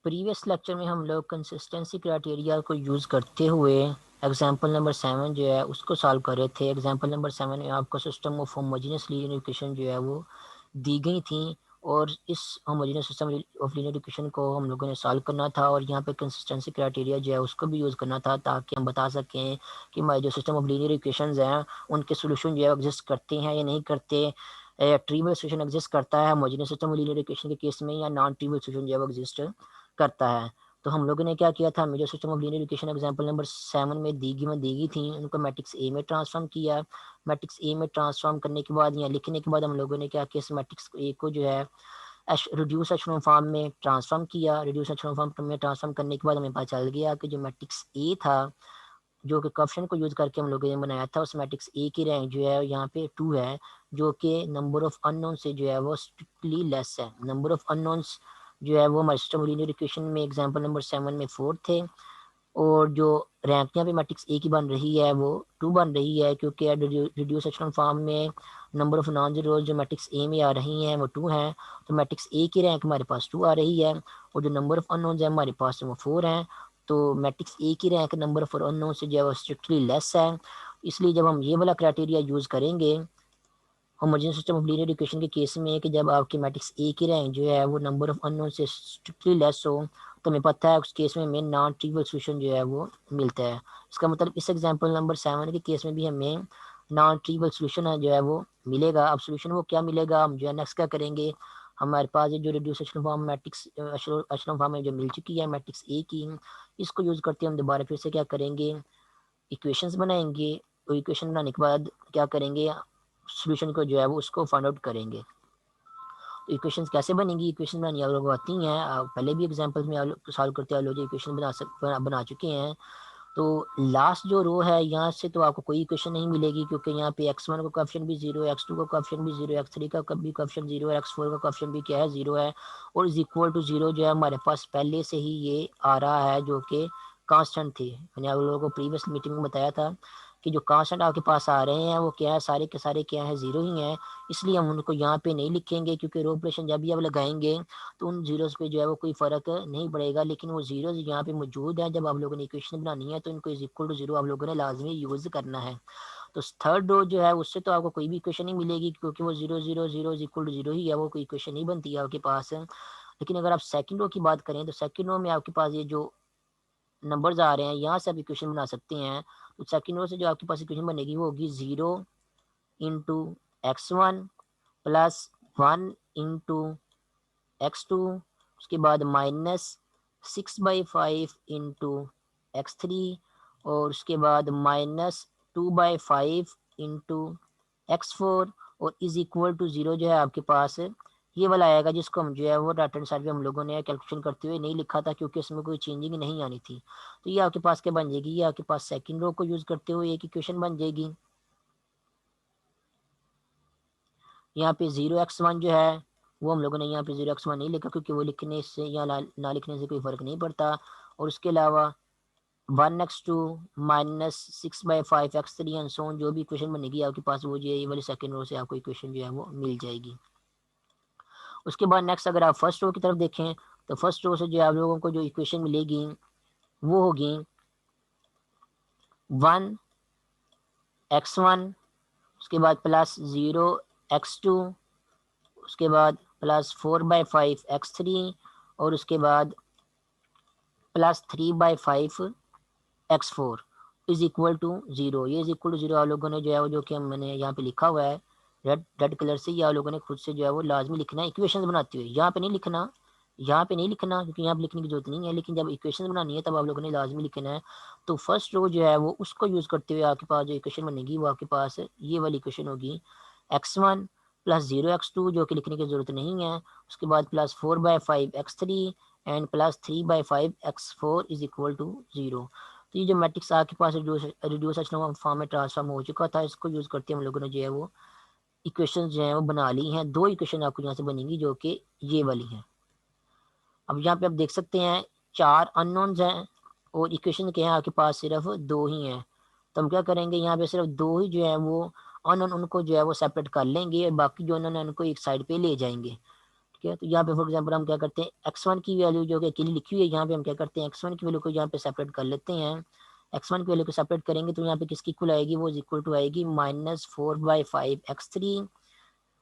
Previous lecture में हम लोग कंसिस्टेंसी क्राइटेरिया को यूज़ करते हुए एग्जांपल नंबर 7 जो है उसको सॉल्व कर रहे थे। एग्जांपल नंबर 7 में आपको system of homogeneous linear equation जो है वो दी गई थी, और इस homogeneous system of linear equation को हम लोगों ने सॉल्व करना था, और यहाँ पे कंसिस्टेंसी क्राइटेरिया जो है उसको भी यूज़ करना था, ताकि हम बता सकें कि हमारे जो सिस्टम ऑफ लीनियर इक्वेशंस हैं उनके सोल्यूशन जो है एग्जिस्ट करते हैं या नहीं करते, ट्रिवियल सोल्यूशन एग्जिस्ट करता है homogeneous system of linear equation के केस में, या नॉन ट्रिवियल सोल्यूशन जो है वो एग्जिस्ट करता है। तो हम लोगों ने क्या किया था, major system of linear equation example number 7 में दी गई थी, उनको मैट्रिक्स ए में ट्रांसफॉर्म किया। मैट्रिक्स ए में ट्रांसफॉर्म करने के बाद या लिखने के बाद हम लोगों ने क्या किया, इस मैट्रिक्स ए को जो है रिड्यूस एचेलॉन फॉर्म में ट्रांसफॉर्म किया। रिड्यूस एचेलॉन फॉर्म में ट्रांसफॉर्म करने के बाद हमें पता चल गया कि जो मैट्रिक्स ए था, जो कि कोएफिशिएंट को यूज करके हम लोगों ने बनाया था, उस मैट्रिक्स ए की रैंक जो है यहाँ पे 2 है, जो कि नंबर ऑफ अननोन से जो है वो स्ट्रिक्टली लेस है। नंबर ऑफ अननोन्स जो है वो हमारे सिस्टम लीनियर इक्वेशन में एग्जांपल नंबर 7 में 4 थे, और जो रैंक यहाँ पे मैट्रिक्स ए की बन रही है वो 2 बन रही है, क्योंकि रिड्यूस एचेलॉन फॉर्म में नंबर ऑफ नॉन जीरो जो मैट्रिक्स ए में आ रही हैं वो 2 हैं, तो मैट्रिक्स ए की रैंक हमारे पास 2 आ रही है, और जो नंबर ऑफ अननोन्स है हमारे पास वो 4 हैं। तो मैट्रिक्स ए की रैंक नंबर ऑफ अननोन से जो है वो स्ट्रिक्टली लेस है। इसलिए जब हम ये वाला क्राइटेरिया यूज़ करेंगे homogeneous system of linear equation के केस में, कि जब आपकी मैट्रिक्स ए की रैंक जो है वो नंबर ऑफ अननोन से स्ट्रिक्टली लेस हो, तो हमें पता है उस केस में हमें नॉन ट्रिवियल सोल्यूशन जो है वो मिलता है। इसका मतलब इस एग्जांपल नंबर 7 के केस में भी हमें नॉन ट्रिवियल सोल्यूशन जो है वो मिलेगा। अब सोल्यूशन वो क्या मिलेगा, हम जो है नेक्स्ट क्या करेंगे, हमारे पास ये जो reduce echelon form matrix echelon form में जो मिल चुकी है मैट्रिक्स ए की, इसको यूज़ करते हम दोबारा फिर से क्या करेंगे, इक्वेशंस बनाएंगे, और इक्वेशन बनाने के बाद क्या करेंगे, सोल्यूशन को जो है वो उसको फाइंड आउट करेंगे। तो इक्वेशंस कैसे बनेंगी, इक्वेशन बनानी आप लोग आती हैं, आप पहले भी एग्जांपल्स में आप लोग सॉल्व करते आप लोग इक्वेशन बना चुके हैं। तो लास्ट जो रो है यहाँ से तो आपको कोई इक्वेशन नहीं मिलेगी, क्योंकि यहाँ पे x1 का कोएफिशिएंट भी 0 है, x2 का कोएफिशिएंट भी 0 है, x3 का भी कोएफिशिएंट 0 है, x4 का कोएफिशिएंट भी क्या है 0 है, और इज इक्वल टू 0 जो है हमारे पास पहले से ही ये आ रहा है, जो कि कांस्टेंट थे। मैंने आप लोगों को प्रीवियस मीटिंग में बताया था कि जो कांस्टेंट आपके पास आ रहे हैं वो क्या है, सारे के सारे क्या है, 0 ही हैं। इसलिए हम उनको यहाँ पे नहीं लिखेंगे, क्योंकि रो ऑपरेशन जब भी आप लगाएंगे तो उन जीरोस पे जो है वो कोई फ़र्क नहीं पड़ेगा, लेकिन वो जीरोस यहाँ पे मौजूद है। जब आप लोगों ने इक्वेशन बनानी है तो इनको इज इक्वल टू 0 आप लोगों ने लाजमी यूज़ करना है। तो थर्ड रो जो है उससे तो आपको कोई भी इक्वेशन नहीं मिलेगी, क्योंकि वो 0 0 0 इज इक्वल टू 0 ही है, वो कोई इक्वेशन नहीं बनती है आपके पास। लेकिन अगर आप सेकंड रो की बात करें तो सेकंड रो में आपके पास ये जो नंबर्स आ रहे हैं यहाँ से आप इक्वेशन बना सकते हैं। तो सेकंड रो से जो आपके पास इक्वेशन बनेगी वो होगी 0 into x1 plus 1 into x2, उसके बाद -6/5 इंटू x3, और उसके बाद -2/5 इंटू x4, और इज इक्वल टू 0 जो है आपके पास ये वाला आएगा, जिसको हम जो है वो राइट हैंड साइड पे हम लोगों ने कैलकुलेशन करते हुए नहीं लिखा था, क्योंकि इसमें कोई चेंजिंग नहीं आनी थी। तो ये आपके पास क्या बन जाएगी, ये आपके पास सेकंड रो को यूज़ करते हुए एक इक्वेशन बन जाएगी। यहाँ पे 0x1 जो है वो हम लोगों ने यहाँ पे 0x1 नहीं लिखा, क्योंकि वो लिखने से या ना लिखने से कोई फ़र्क नहीं पड़ता। और उसके अलावा 1x2 -6/5 x3 and so on, जो भी इक्वेशन बनेगी आपके पास वो जो है ये वाली सेकंड रो से आपको इक्वेशन जो है वो मिल जाएगी। उसके बाद नेक्स्ट अगर आप फर्स्ट रो की तरफ देखें, तो फर्स्ट रो से जो आप लोगों को जो इक्वेशन मिलेगी वो होगी 1x1, उसके बाद प्लस 0x2, उसके बाद प्लस 4/5 x3, और उसके बाद plus 3/5 x4 is equal to 0। ये इज इक्वल टू 0 आप लोगों ने जो है वो जो कि मैंने यहाँ पे लिखा हुआ है रेड रेड कलर से, ये आप लोगों ने खुद से जो है वो लाजमी लिखना है इक्वेशन बनाते हुए। यहाँ पे नहीं लिखना, यहाँ पे नहीं लिखना, क्योंकि यहाँ पे लिखने की जरूरत नहीं है, लेकिन जब इक्वेशन बनानी है तब आप लोगों ने लाजमी लिखना है। तो फर्स्ट रो जो है वो उसको यूज़ करते हुए आपके पास जो इक्वेशन बनेगी वो आपके पास ये वाली इक्वेशन होगी x1 प्लस 0x2, जो कि लिखने की ज़रूरत नहीं है, उसके बाद plus 4/5 x3 and plus 3/5 x4 is equal to 0। तो ये जो मैट्रिक्स आपके पास रिड्यूस एचेलॉन फॉर्म में ट्रांसफॉर्म हो चुका था, इसको यूज़ करते हम लोगों ने जो है वो इक्वेशन जो है वो बना ली हैं। दो इक्वेशन आपको यहाँ से बनेंगी जो कि ये वाली हैं। अब यहाँ पे आप देख सकते हैं 4 अननोन्स हैं, और इक्वेशन के हैं आपके पास सिर्फ 2 ही हैं। तो हम क्या करेंगे, यहाँ पे सिर्फ 2 ही जो है वो अननोन, उनको जो है वो सेपरेट कर लेंगे, और बाकी जो अननोन है उनको एक साइड पे ले जाएंगे। ठीक है। तो यहाँ पे फॉर एग्जाम्पल हम क्या करते हैं, x1 की वैल्यू जो कि अकेली लिखी हुई है यहाँ पे हम क्या करते हैं, x1 की वैल्यू को यहाँ पे सेपरेट कर लेते हैं। x1 की वैल्यू को सेपरेट करेंगे तो यहाँ पे किसकी इक्वल आएगी, वो इक्वल टू आएगी -4/5 x3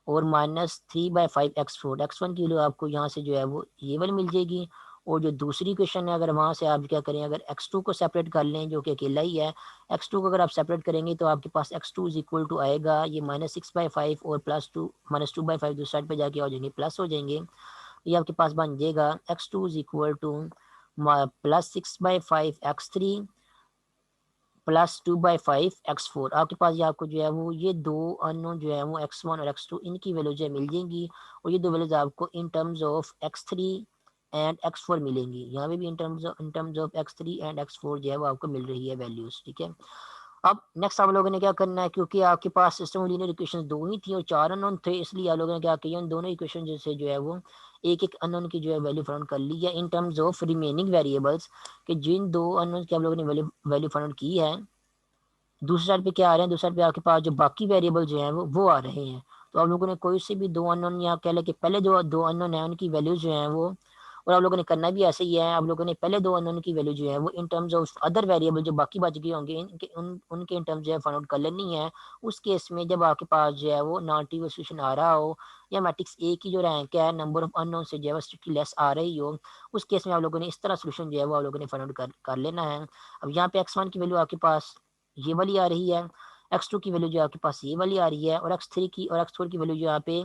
और -3/5 x4। x1 की वैल्यू आपको यहाँ से जो है वो ये वाली मिल जाएगी। और जो दूसरी क्वेश्चन है, अगर वहाँ से आप क्या करें, अगर x2 को सेपरेट कर लें जो कि अकेला ही है, x2 को अगर आप सेपरेट करेंगे तो आपके पास x2 इज इक्वल टू आएगा ये -6/5 और -2/5 दूसरी साइड पे जाके हो जाएंगे, प्लस हो जाएंगे। ये आपके पास बन जाएगा x2 is equal to +6/5 x3 +2/5 x4। आपके पास ये आपको जो है वो ये दो अननोन जो है वो x1 और x2 इनकी वैल्यू जो है मिल जाएंगी। और ये दो वैल्यूज आपको in terms of x3 and x4 मिलेंगी। यहाँ पे भी in terms of x3 and x4 जो है वो आपको मिल रही है वैल्यूज। ठीक है। अब नेक्स्ट आप लोगों ने क्या करना है, क्योंकि आपके पास सिस्टम ऑफ लीनियर इक्वेशंस दो ही थी और चार अननोन थे, इसलिए आप लोगों ने क्या किया, उन दोनों इक्वेशन जैसे जो है वो एक एक अननोन की जो है वैल्यू फाइंड कर ली है in terms of remaining variables, कि जिन दो अननोन की आप लोगों ने वैल्यू फाइंड की है दूसरी साइड पे क्या आ रहे हैं, दूसरी साइड पे आपके पास जो बाकी वेरिएबल जो हैं वो आ रहे हैं। तो आप लोगों ने कोई से भी दो अननोन या कह लें कि पहले जो दो अननोन है उनकी वैल्यूज जो हैं वो, और आप लोगों ने करना भी ऐसे ही है, आप लोगों ने पहले दो अननोन की वैल्यू जो है वो in terms of other variable जो बाकी बच गए होंगे उनके इन टर्म्स जो है फाइंड आउट कर लेनी है। उस केस में जब आपके पास जो है वो नॉन ट्रिवियल सॉल्यूशन आ रहा हो या मैट्रिक्स ए की जो रैंक है नंबर ऑफ अननोन से जो है स्ट्रिक्टली लेस आ रही हो, उस केस में आप लोगों ने इस तरह सोल्यूशन जो है वो आप लोगों ने फाइंड आउट कर लेना है। अब यहाँ पे x1 की वैल्यू आपके पास ये वाली आ रही है, x2 की वैल्यू जो आपके पास ये वाली आ रही है, और x3 की और x4 की वैल्यू जो यहाँ पे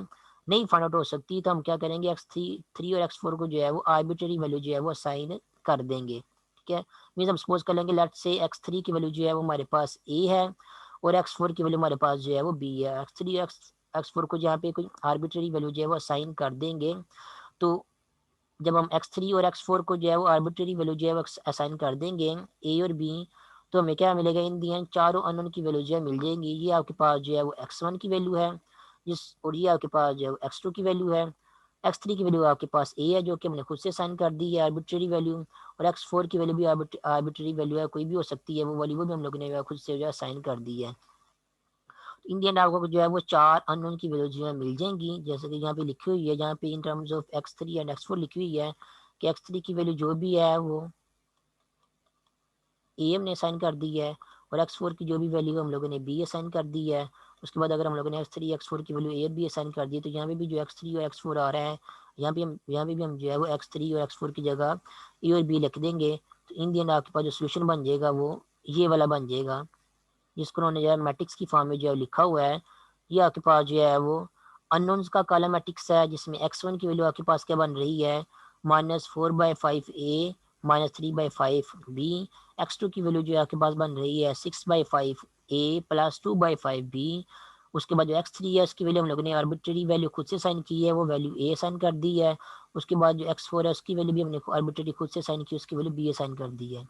नहीं फाइंड आउट हो सकती, तो हम क्या करेंगे, x3 और x4 को जो है वो आर्बिट्रेरी वैल्यू जो है वो असाइन कर देंगे। ठीक है। मीन्स हम सपोज कर लेंगे लेट्स से x3 की वैल्यू जो है वो हमारे पास a है और x4 की वैल्यू हमारे पास जो है वो b है। x3 x4 को जहाँ पे कोई आर्बिट्रेरी वैल्यू जो है वो असाइन कर देंगे, तो जब हम x3 और x4 को जो है वो आर्बिट्रेरी वैल्यू जो है वो असाइन कर देंगे a और b, तो हमें क्या मिलेगा, इन दी एंड चारों अननोन की वैल्यू जो है मिल जाएंगी। ये आपके पास जो है वो x1 की वैल्यू है जिस, और ये आपके पास जो है वो x2 की वैल्यू है। x3 की वैल्यू आपके पास a है जो कि हमने खुद से असाइन कर दी है आर्बिट्रेरी वैल्यू, और x4 की वैल्यू भी आर्बिट्रेरी वैल्यू है, कोई भी हो सकती है वो वाली, वो भी हम लोगों ने खुद से जो है असाइन कर दी है। इंडियन आपको जो है वो चार अननोन की वैल्यू जो है मिल जाएंगी, जैसे कि यहाँ पे लिखी हुई है, जहाँ पे in terms of x3 and x4 लिखी हुई है कि x3 की वैल्यू जो भी है वो ए हमने असाइन कर दी है, और x4 की जो भी वैल्यू हम लोगों ने बी असाइन कर दी है। उसके बाद अगर हम लोगों ने x3 x4 की वैल्यू ए और बी असाइन कर दी, तो यहाँ पे भी जो x3 और x4 आ रहा है, यहाँ पे भी हम जो है वो x3 और x4 की जगह ए और बी लिख देंगे। तो इन दी एंड आपके पास जो सोल्यूशन बन जाएगा वो ये वाला बन जाएगा, जिसको उन्होंने जो है मैट्रिक्स की फॉर्म में जो है लिखा हुआ है। ये आपके पास जो है वो अननोन्स का काला मैट्रिक्स है, जिसमें x1 की वैल्यू आपके पास क्या बन रही है, -4/5 a -3/5 b। x2 की वैल्यू जो है आपके पास बन रही है 6/5 a +2/5 b। उसके बाद जो x3 है उसकी वैल्यू हम लोगों ने आर्बिट्रेरी वैल्यू खुद से साइन की है, वो वैल्यू a साइन कर दी है। उसके बाद जो x4 है उसकी वैल्यू भी हमने आर्बिट्रेरी खुद से साइन की, उसकी वैल्यू b साइन कर दी है।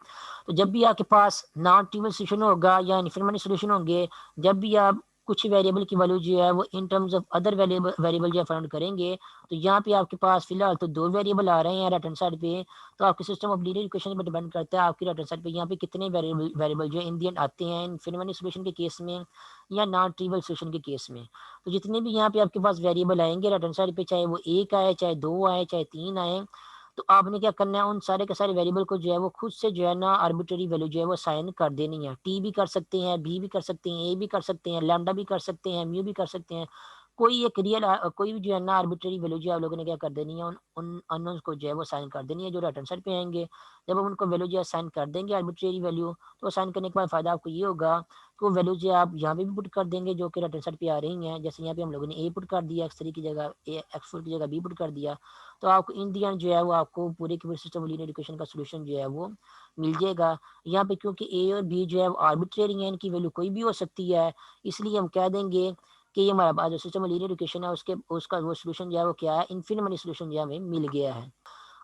तो जब भी आपके पास नॉन ट्रिवियल सोल्यूशन होगा या इनफिनिटी सोल्यूशन होंगे, जब भी आप कुछ वेरिएबल की वैल्यू जो है वो in terms of other variable जो है फाइंड करेंगे, तो यहाँ पे आपके पास फिलहाल तो दो वेरिएबल आ रहे हैं राइट हैंड साइड पे, तो आपके सिस्टम ऑफ लीनियर इक्वेशन पर डिपेंड करता है आपकी राइट हैंड साइड पे यहाँ पे कितने वेरिएबल जो है इन दी एंड आते हैं इनफिनिटी सोल्यूशन के केस में या नॉन ट्रिवियल सोल्यूशन के केस में। तो जितने भी यहाँ पे आपके पास वेरिएबल आएंगे राइट हैंड साइड पे, चाहे वो एक आए, चाहे दो आए, चाहे तीन आए, तो आपने क्या करना है, उन सारे के सारे वेरिएबल को जो है वो खुद से जो है ना आर्बिट्रेरी वैल्यू जो है वो साइन कर देनी है। टी भी कर सकते हैं, बी भी कर सकते हैं, ए भी कर सकते हैं, लैम्डा भी कर सकते हैं, म्यू भी कर सकते हैं। कोई एक रियल कोई भी जो है ना आर्बिट्रेरी वैल्यू जो है आप लोगों ने क्या कर देनी है, उन उन अननोन्स को जो है वो साइन कर देनी है जो राइट हैंड साइड पे आएंगे। जब हम उनको वैल्यू जो है साइन कर देंगे आर्बिट्रेरी वैल्यू, तो साइन करने के बाद फायदा आपको ये होगा कि वो वैल्यू जो है आप यहाँ पे भी पुट कर देंगे जो कि राइट हैंड साइड पे आ रही हैं। जैसे यहाँ पे हम लोगों ने ए पुट कर दिया, x3 की जगह ए, x4 की जगह बी पुट कर दिया, तो आपको इन दी एंड जो है वो आपको पूरे के पूरे सिस्टम लीनियर इक्वेशन का सोल्यूशन जो है वो मिल जाएगा। यहाँ पे क्योंकि ए और बी जो है वो आर्बिट्रेरी है, इनकी वैल्यू कोई भी हो सकती है, इसलिए हम कह देंगे कि ये हमारा पास जो सिस्टम लीनियर इक्वेशन है उसके उसका वो सोल्यूशन जो है वो क्या है, इनफिनिटी सोल्यूशन जो है हमें मिल गया है।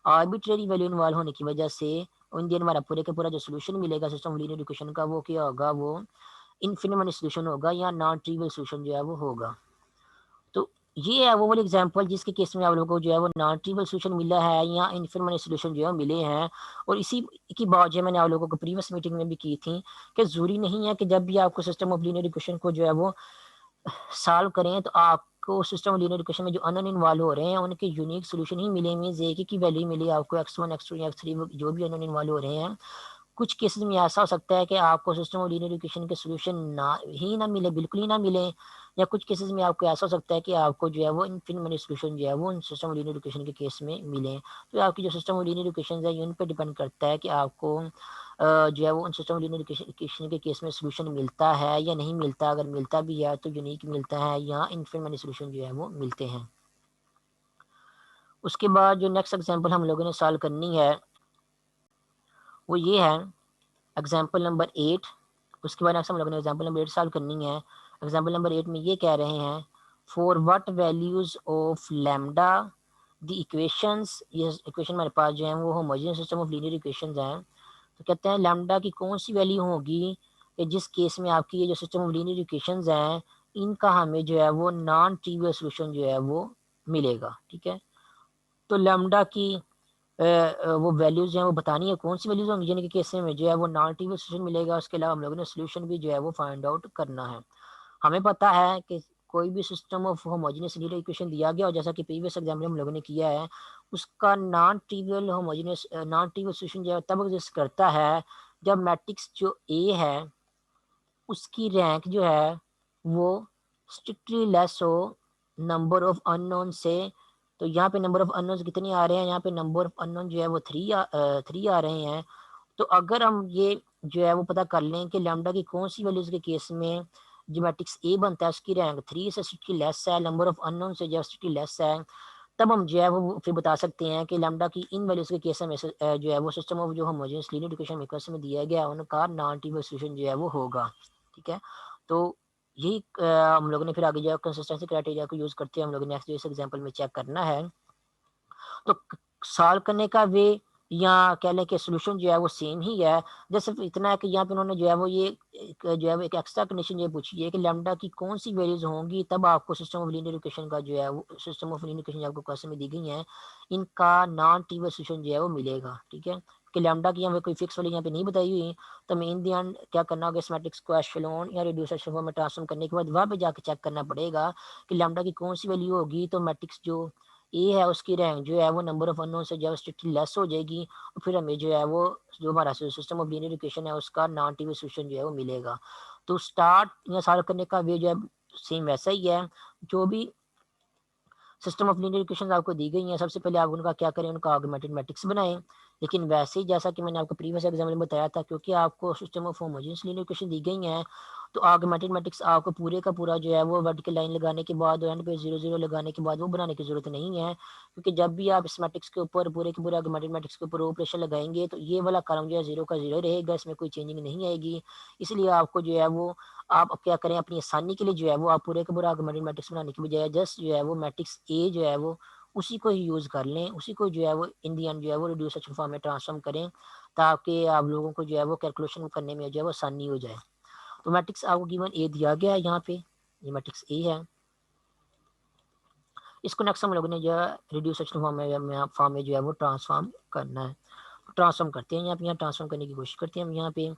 आर्बिट्रेरी वैल्यू इन्वॉल्व होने की वजह से इंडियन हमारा पूरे का पूरा जो सोल्यूशन मिलेगा सिस्टम लीनियर इक्वेशन का, वो क्या होगा, वो इनफिनिटी सोल्यूशन होगा या नॉन ट्रिवियल सोल्यूशन जो है वो होगा। तो ये है वो वाली एग्जांपल जिसके केस में आप लोगों को जो है वो नॉन ट्रिवियल सोल्यूशन मिला है या इनफिनिटी सोल्यूशन जो है मिले हैं। और इसी की बात जो है मैंने आप लोगों को प्रीवियस मीटिंग में भी की थी कि जरूरी नहीं है कि जब भी आपको सिस्टम ऑफ लीनियर इक्वेशन को जो है वो सॉल्व करें तो आप आपको सिस्टम ऑफ लीनियर इक्वेशन में जो अननोन इन्वॉल्व हो रहे हैं उनके यूनिक सोल्यूशन ही मिले, मींस एक ही की वैल्यू मिली आपको x1 x2 या x3 जो भी अननोन इन्वॉल्व हो रहे हैं। कुछ केसेस में ऐसा हो सकता है कि आपको सिस्टम ऑफ लीनियर इक्वेशन के सोल्यूशन ना मिले, बिल्कुल ही ना मिले, या कुछ केसेस में आपको ऐसा हो सकता है कि आपको जो है वो इनफिनिट सोल्यूशन जो है वो सिस्टम ऑफ लीनियर इक्वेशन के केस में मिले। तो आपकी जो सिस्टम ऑफ लीनियर इक्वेशन है उन पर डिपेंड करता है कि आपको जो है वो उन सिस्टम ऑफ लीनियर इक्वेशन के केस में सोल्यूशन मिलता है या नहीं मिलता। अगर मिलता भी है तो यूनिक मिलता है या इनफिनिट सोल्यूशन जो है वो मिलते हैं। उसके बाद जो नेक्स्ट एग्जांपल हम लोगों ने सॉल्व करनी है वो ये है एग्जाम्पल नंबर 8। उसके बाद नेक्स्ट हम लोगों ने एग्जाम्पल नंबर 8 सॉल्व करनी है। एग्जाम्पल नंबर 8 में ये कह रहे हैं for what values of lambda the equations, ये इक्वेशन हमारे पास जो है वो homogeneous system of linear equations हैं। तो कहते हैं लैम्डा की कौन सी वैल्यू होगी कि जिस केस में आपकी ये जो सिस्टम ऑफ लीनियर इक्वेशंस हैं इनका हमें जो है वो नॉन ट्रिवियल सोल्यूशन जो है वो मिलेगा। ठीक है, तो लैम्डा की वो वैल्यूज हैं वो बतानी है कौन सी वैल्यूज होंगी जिनके केस में जो है वो नॉन ट्रिवियल सोल्यूशन मिलेगा। उसके अलावा हम लोगों ने सोल्यूशन भी जो है वो फाइंड आउट करना है। हमें पता है कि कोई भी system of homogeneous linear equation दिया गया और जैसा कि प्रीवियस एग्जाम्पल हम लोगों ने किया है उसका non trivial homogeneous non trivial solution जो है तब एग्जिस्ट करता है जब मैट्रिक्स जो ए है उसकी रैंक जो है वो स्ट्रिक्टली लेस हो नंबर ऑफ अननोन से। तो यहाँ पे नंबर ऑफ अननोन कितने आ रहे हैं, यहाँ पे नंबर ऑफ अननोन जो है वो थ्री आ रहे हैं। तो अगर हम ये जो है वो पता कर लें कि लैम्डा की कौन सी वैल्यूज के केस में जो मैट्रिक्स ए बनता है उसकी रैंक 3 से स्ट्रिक्टली लेस है, नंबर ऑफ अननोन से जो स्ट्रिक्टली लेस है, तब हम जो है वो फिर बता सकते हैं कि लैम्डा की इन वैल्यूज के केस में जो है वो सिस्टम ऑफ जो होमोजेनियस लीनियर इक्वेशन इक्वेशन में दिया गया है उनका नॉन ट्रिवियल सॉल्यूशन जो है वो होगा। ठीक है, तो यही हम लोगों ने फिर आगे जो है कंसिस्टेंसी क्राइटेरिया को यूज करते हैं हम लोगों ने नेक्स्ट इस एग्जांपल में चेक करना है। तो सॉल्व करने का वे या कह लें कि सोल्यूशन जो है वो सेम ही है। जैसे सिर्फ इतना है कि यहाँ पे उन्होंने जो है वो ये जो है वो एक एक्स्ट्रा कंडीशन ये पूछी है कि लैम्डा की कौन सी वैल्यूज होंगी तब आपको सिस्टम ऑफ लीनियर इक्वेशन का जो है वो सिस्टम ऑफ लीनियर इक्वेशन आपको क्वेश्चन में दी गई है इनका नॉन ट्रिवियल सोल्यूशन जो है वो मिलेगा। ठीक है, कि लैम्डा की यहाँ पे कोई फिक्स वैल्यू यहाँ पे नहीं बताई हुई, तो हमें इन दी एंड क्या करना होगा इस मैट्रिक्स को एशेलोन या रिड्यूस एशेलोन फॉर्म में ट्रांसफॉर्म करने के बाद वहाँ पे जाके चेक करना पड़ेगा कि लैम्डा की कौन सी वैल्यू होगी तो मैट्रिक्स जो ए है उसकी रैंक जो है वो नंबर ऑफ अननोन से जो है स्ट्रिक्टली लेस हो जाएगी और फिर हमें जो है वो जो हमारा सिस्टम ऑफ लीनियर इक्वेशन है उसका नॉन ट्रिवियल सॉल्यूशन जो है वो मिलेगा। तो स्टार्ट या सॉल्व करने का वे जो है सेम वैसा ही है। जो भी सिस्टम ऑफ लीनियर इक्वेशंस आपको दी गई हैं सबसे पहले आप उनका क्या करें, उनका ऑगमेंटेड मैट्रिक्स बनाएं। लेकिन वैसे ही जैसा कि मैंने आपको प्रीवियस एग्जाम्पल में बताया था क्योंकि आपको system of homogeneous linear equation दी गई हैं तो ऑगमेंटेड मैट्रिक्स आपको पूरे का पूरा जो है वो वर्टिकल लाइन लगाने के बाद एंड पे 0 0 लगाने के बाद वो बनाने की जरूरत नहीं है, क्योंकि जब भी आप इस मैट्रिक्स के ऊपर पूरे के पूरे ऑगमेंटेड मैट्रिक्स के ऊपर ऑपरेशन लगाएंगे तो ये वाला कॉलम जो है 0 का 0 रहेगा, इसमें कोई चेंजिंग नहीं आएगी। इसलिए आपको जो है वो आप क्या करें अपनी आसानी के लिए जो है वो आप पूरे का पूरा ऑगमेंटेड मैट्रिक्स बनाने की बजाय जस्ट जो है वो मैट्रिक्स ए जो है वो उसी को ही यूज़ कर लें, उसी को जो है वो इन दी एंड जो है वो रिड्यूस सेक्शन फॉर्म में ट्रांसफॉर्म करें ताकि आप लोगों को जो है वो कैलकुलेशन करने में जो है वो आसानी हो जाए। तो मैट्रिक्स आपको गिवन ए दिया गया है यहाँ पे, ये मैट्रिक्स ए है। इसको नेक्स्ट हम लोगों ने जो है रिड्यूस सेक्शन फॉर्म में जो है वो ट्रांसफॉर्म करना है। ट्रांसफॉर्म करते हैं यहाँ ट्रांसफॉर्म करने की कोशिश करते हैं हम यहाँ पे।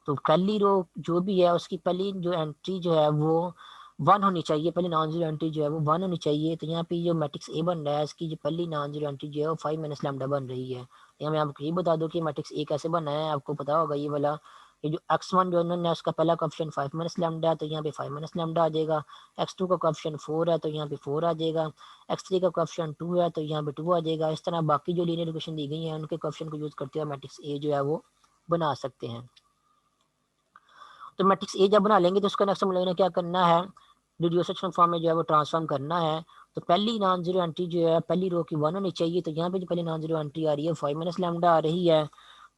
तो पहली रो जो भी है उसकी पहली जो एंट्री जो है वो 1 होनी चाहिए, पहली नॉन जीरो एंट्री जो है वो 1 होनी चाहिए। तो यहाँ पे जो मैट्रिक्स ए बन रहा है इसकी जो पहली नॉन जीरो एंट्री जो है वो 5 माइनस लैम्डा बन रही है। यहाँ मैं आपको ये बता दूँ कि मैट्रिक्स ए कैसे बना है, आपको पता होगा ये वाला ये जो x1 जो है उसका पहला कोएफिशिएंट 5 माइनस लैम्डा है तो यहाँ पे 5 माइनस लैम्डा आ जाएगा। x2 का कोएफिशिएंट 4 है तो यहाँ पे 4 आ जाएगा। x3 का कोएफिशिएंट 2 है तो यहाँ पे 2 आ जाएगा। इस तरह बाकी जो लीनियर इक्वेशन दी गई है उनके कोएफिशिएंट को यूज करते हुए मैट्रिक्स ए जो है वो बना सकते हैं। तो मैट्रिक्स ए जब बना लेंगे तो उसका नेक्स्ट हम लोगों ने क्या करना है, रिड्यूस सेक्शन फॉर्म में जो है वो ट्रांसफॉर्म करना है। तो पहली नॉन जीरो एंट्री जो है पहली रो की 1 होनी चाहिए, तो यहाँ पे जो पहली नॉन जीरो एंट्री आ रही है 5 माइनस लैम्डा आ रही है।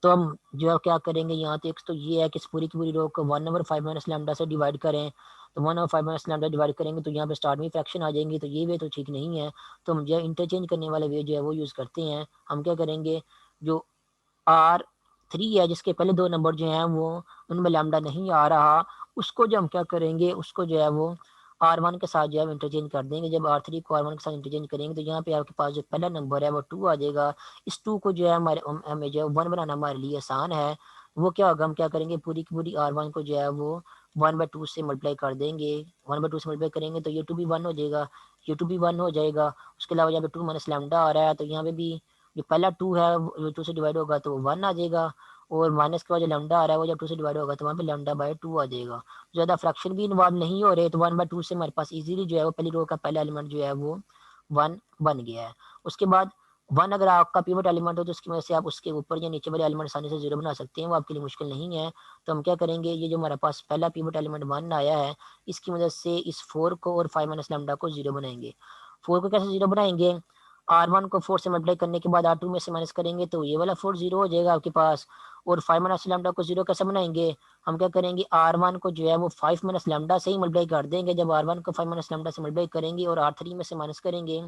तो हम जो है क्या करेंगे यहाँ तो एक तो ये है कि इस पूरी की पूरी रो को 1/5 माइनस लैम्डा से डिवाइड करें। तो 1/5 माइनस लैम्डा डिवाइड करेंगे तो यहाँ पे स्टार्ट में फ्रैक्शन आ जाएंगी, तो ये वे तो ठीक नहीं है। तो हम जो है इंटरचेंज करने वाले वे जो है वो यूज़ करते हैं। हम क्या करेंगे, जो R3 है जिसके पहले दो नंबर जो हैं वो उनमें लैम्डा नहीं आ रहा, उसको जो हम क्या करेंगे उसको जो है वो R1 के साथ जो है इंटरचेंज कर देंगे। जब R3 को R1 के साथ इंटरचेंज करेंगे तो यहाँ पे आपके पास जो पहला नंबर है वो 2 आ जाएगा। इस 2 को जो है हमारे हमें जो है 1 बनाना हमारे लिए आसान है। वो क्या होगा, हम क्या करेंगे पूरी की पूरी R1 को जो है वो 1/2 से मल्टीप्लाई कर देंगे, 1/2 से मल्टीप्लाई करेंगे तो ये 2 भी 1 हो जाएगा, ये 2 भी 1 हो जाएगा। उसके अलावा यहाँ पे 2 माइनस लैम्डा आ रहा है, तो यहाँ पे भी जो पहला 2 है वो 2 से डिवाइड होगा तो वो 1 आ जाएगा, और माइनस के बाद जो लैम्डा आ रहा है वो जब 2 से डिवाइड होगा तो वहाँ पे लैम्डा/2 आ जाएगा। ज़्यादा फ्रैक्शन भी इन्वॉल्व नहीं हो रहे, तो 1/2 से हमारे पास इजीली जो है वो पहली रो का पहला एलिमेंट जो है वो 1 बन गया है। उसके बाद 1 अगर आपका पिवट एलिमेंट हो तो उसकी वजह से आप उसके ऊपर या नीचे वाले एलिमेंट आसानी से 0 बना सकते हैं, वो आपके लिए मुश्किल नहीं है। तो हम क्या करेंगे, ये जो हमारे पास पहला पिवट एलिमेंट 1 आया है, इसकी मदद से इस 4 को और 5 माइनस लैम्डा को 0 बनाएंगे। 4 को कैसे 0 बनाएंगे, R1 को 4 से मल्टीप्लाई करने के बाद R2 में से माइनस करेंगे तो ये वाला 4 0 हो जाएगा आपके पास। और 5 माइनस लैम्डा को 0 कैसे बनाएंगे, हम क्या करेंगे, R1 को जो है वो 5 माइनस लैम्डा से ही मल्टीप्लाई कर देंगे। जब R1 को 5 माइनस लैम्डा से मल्टीप्लाई करेंगे और R3 में से माइनस करेंगे,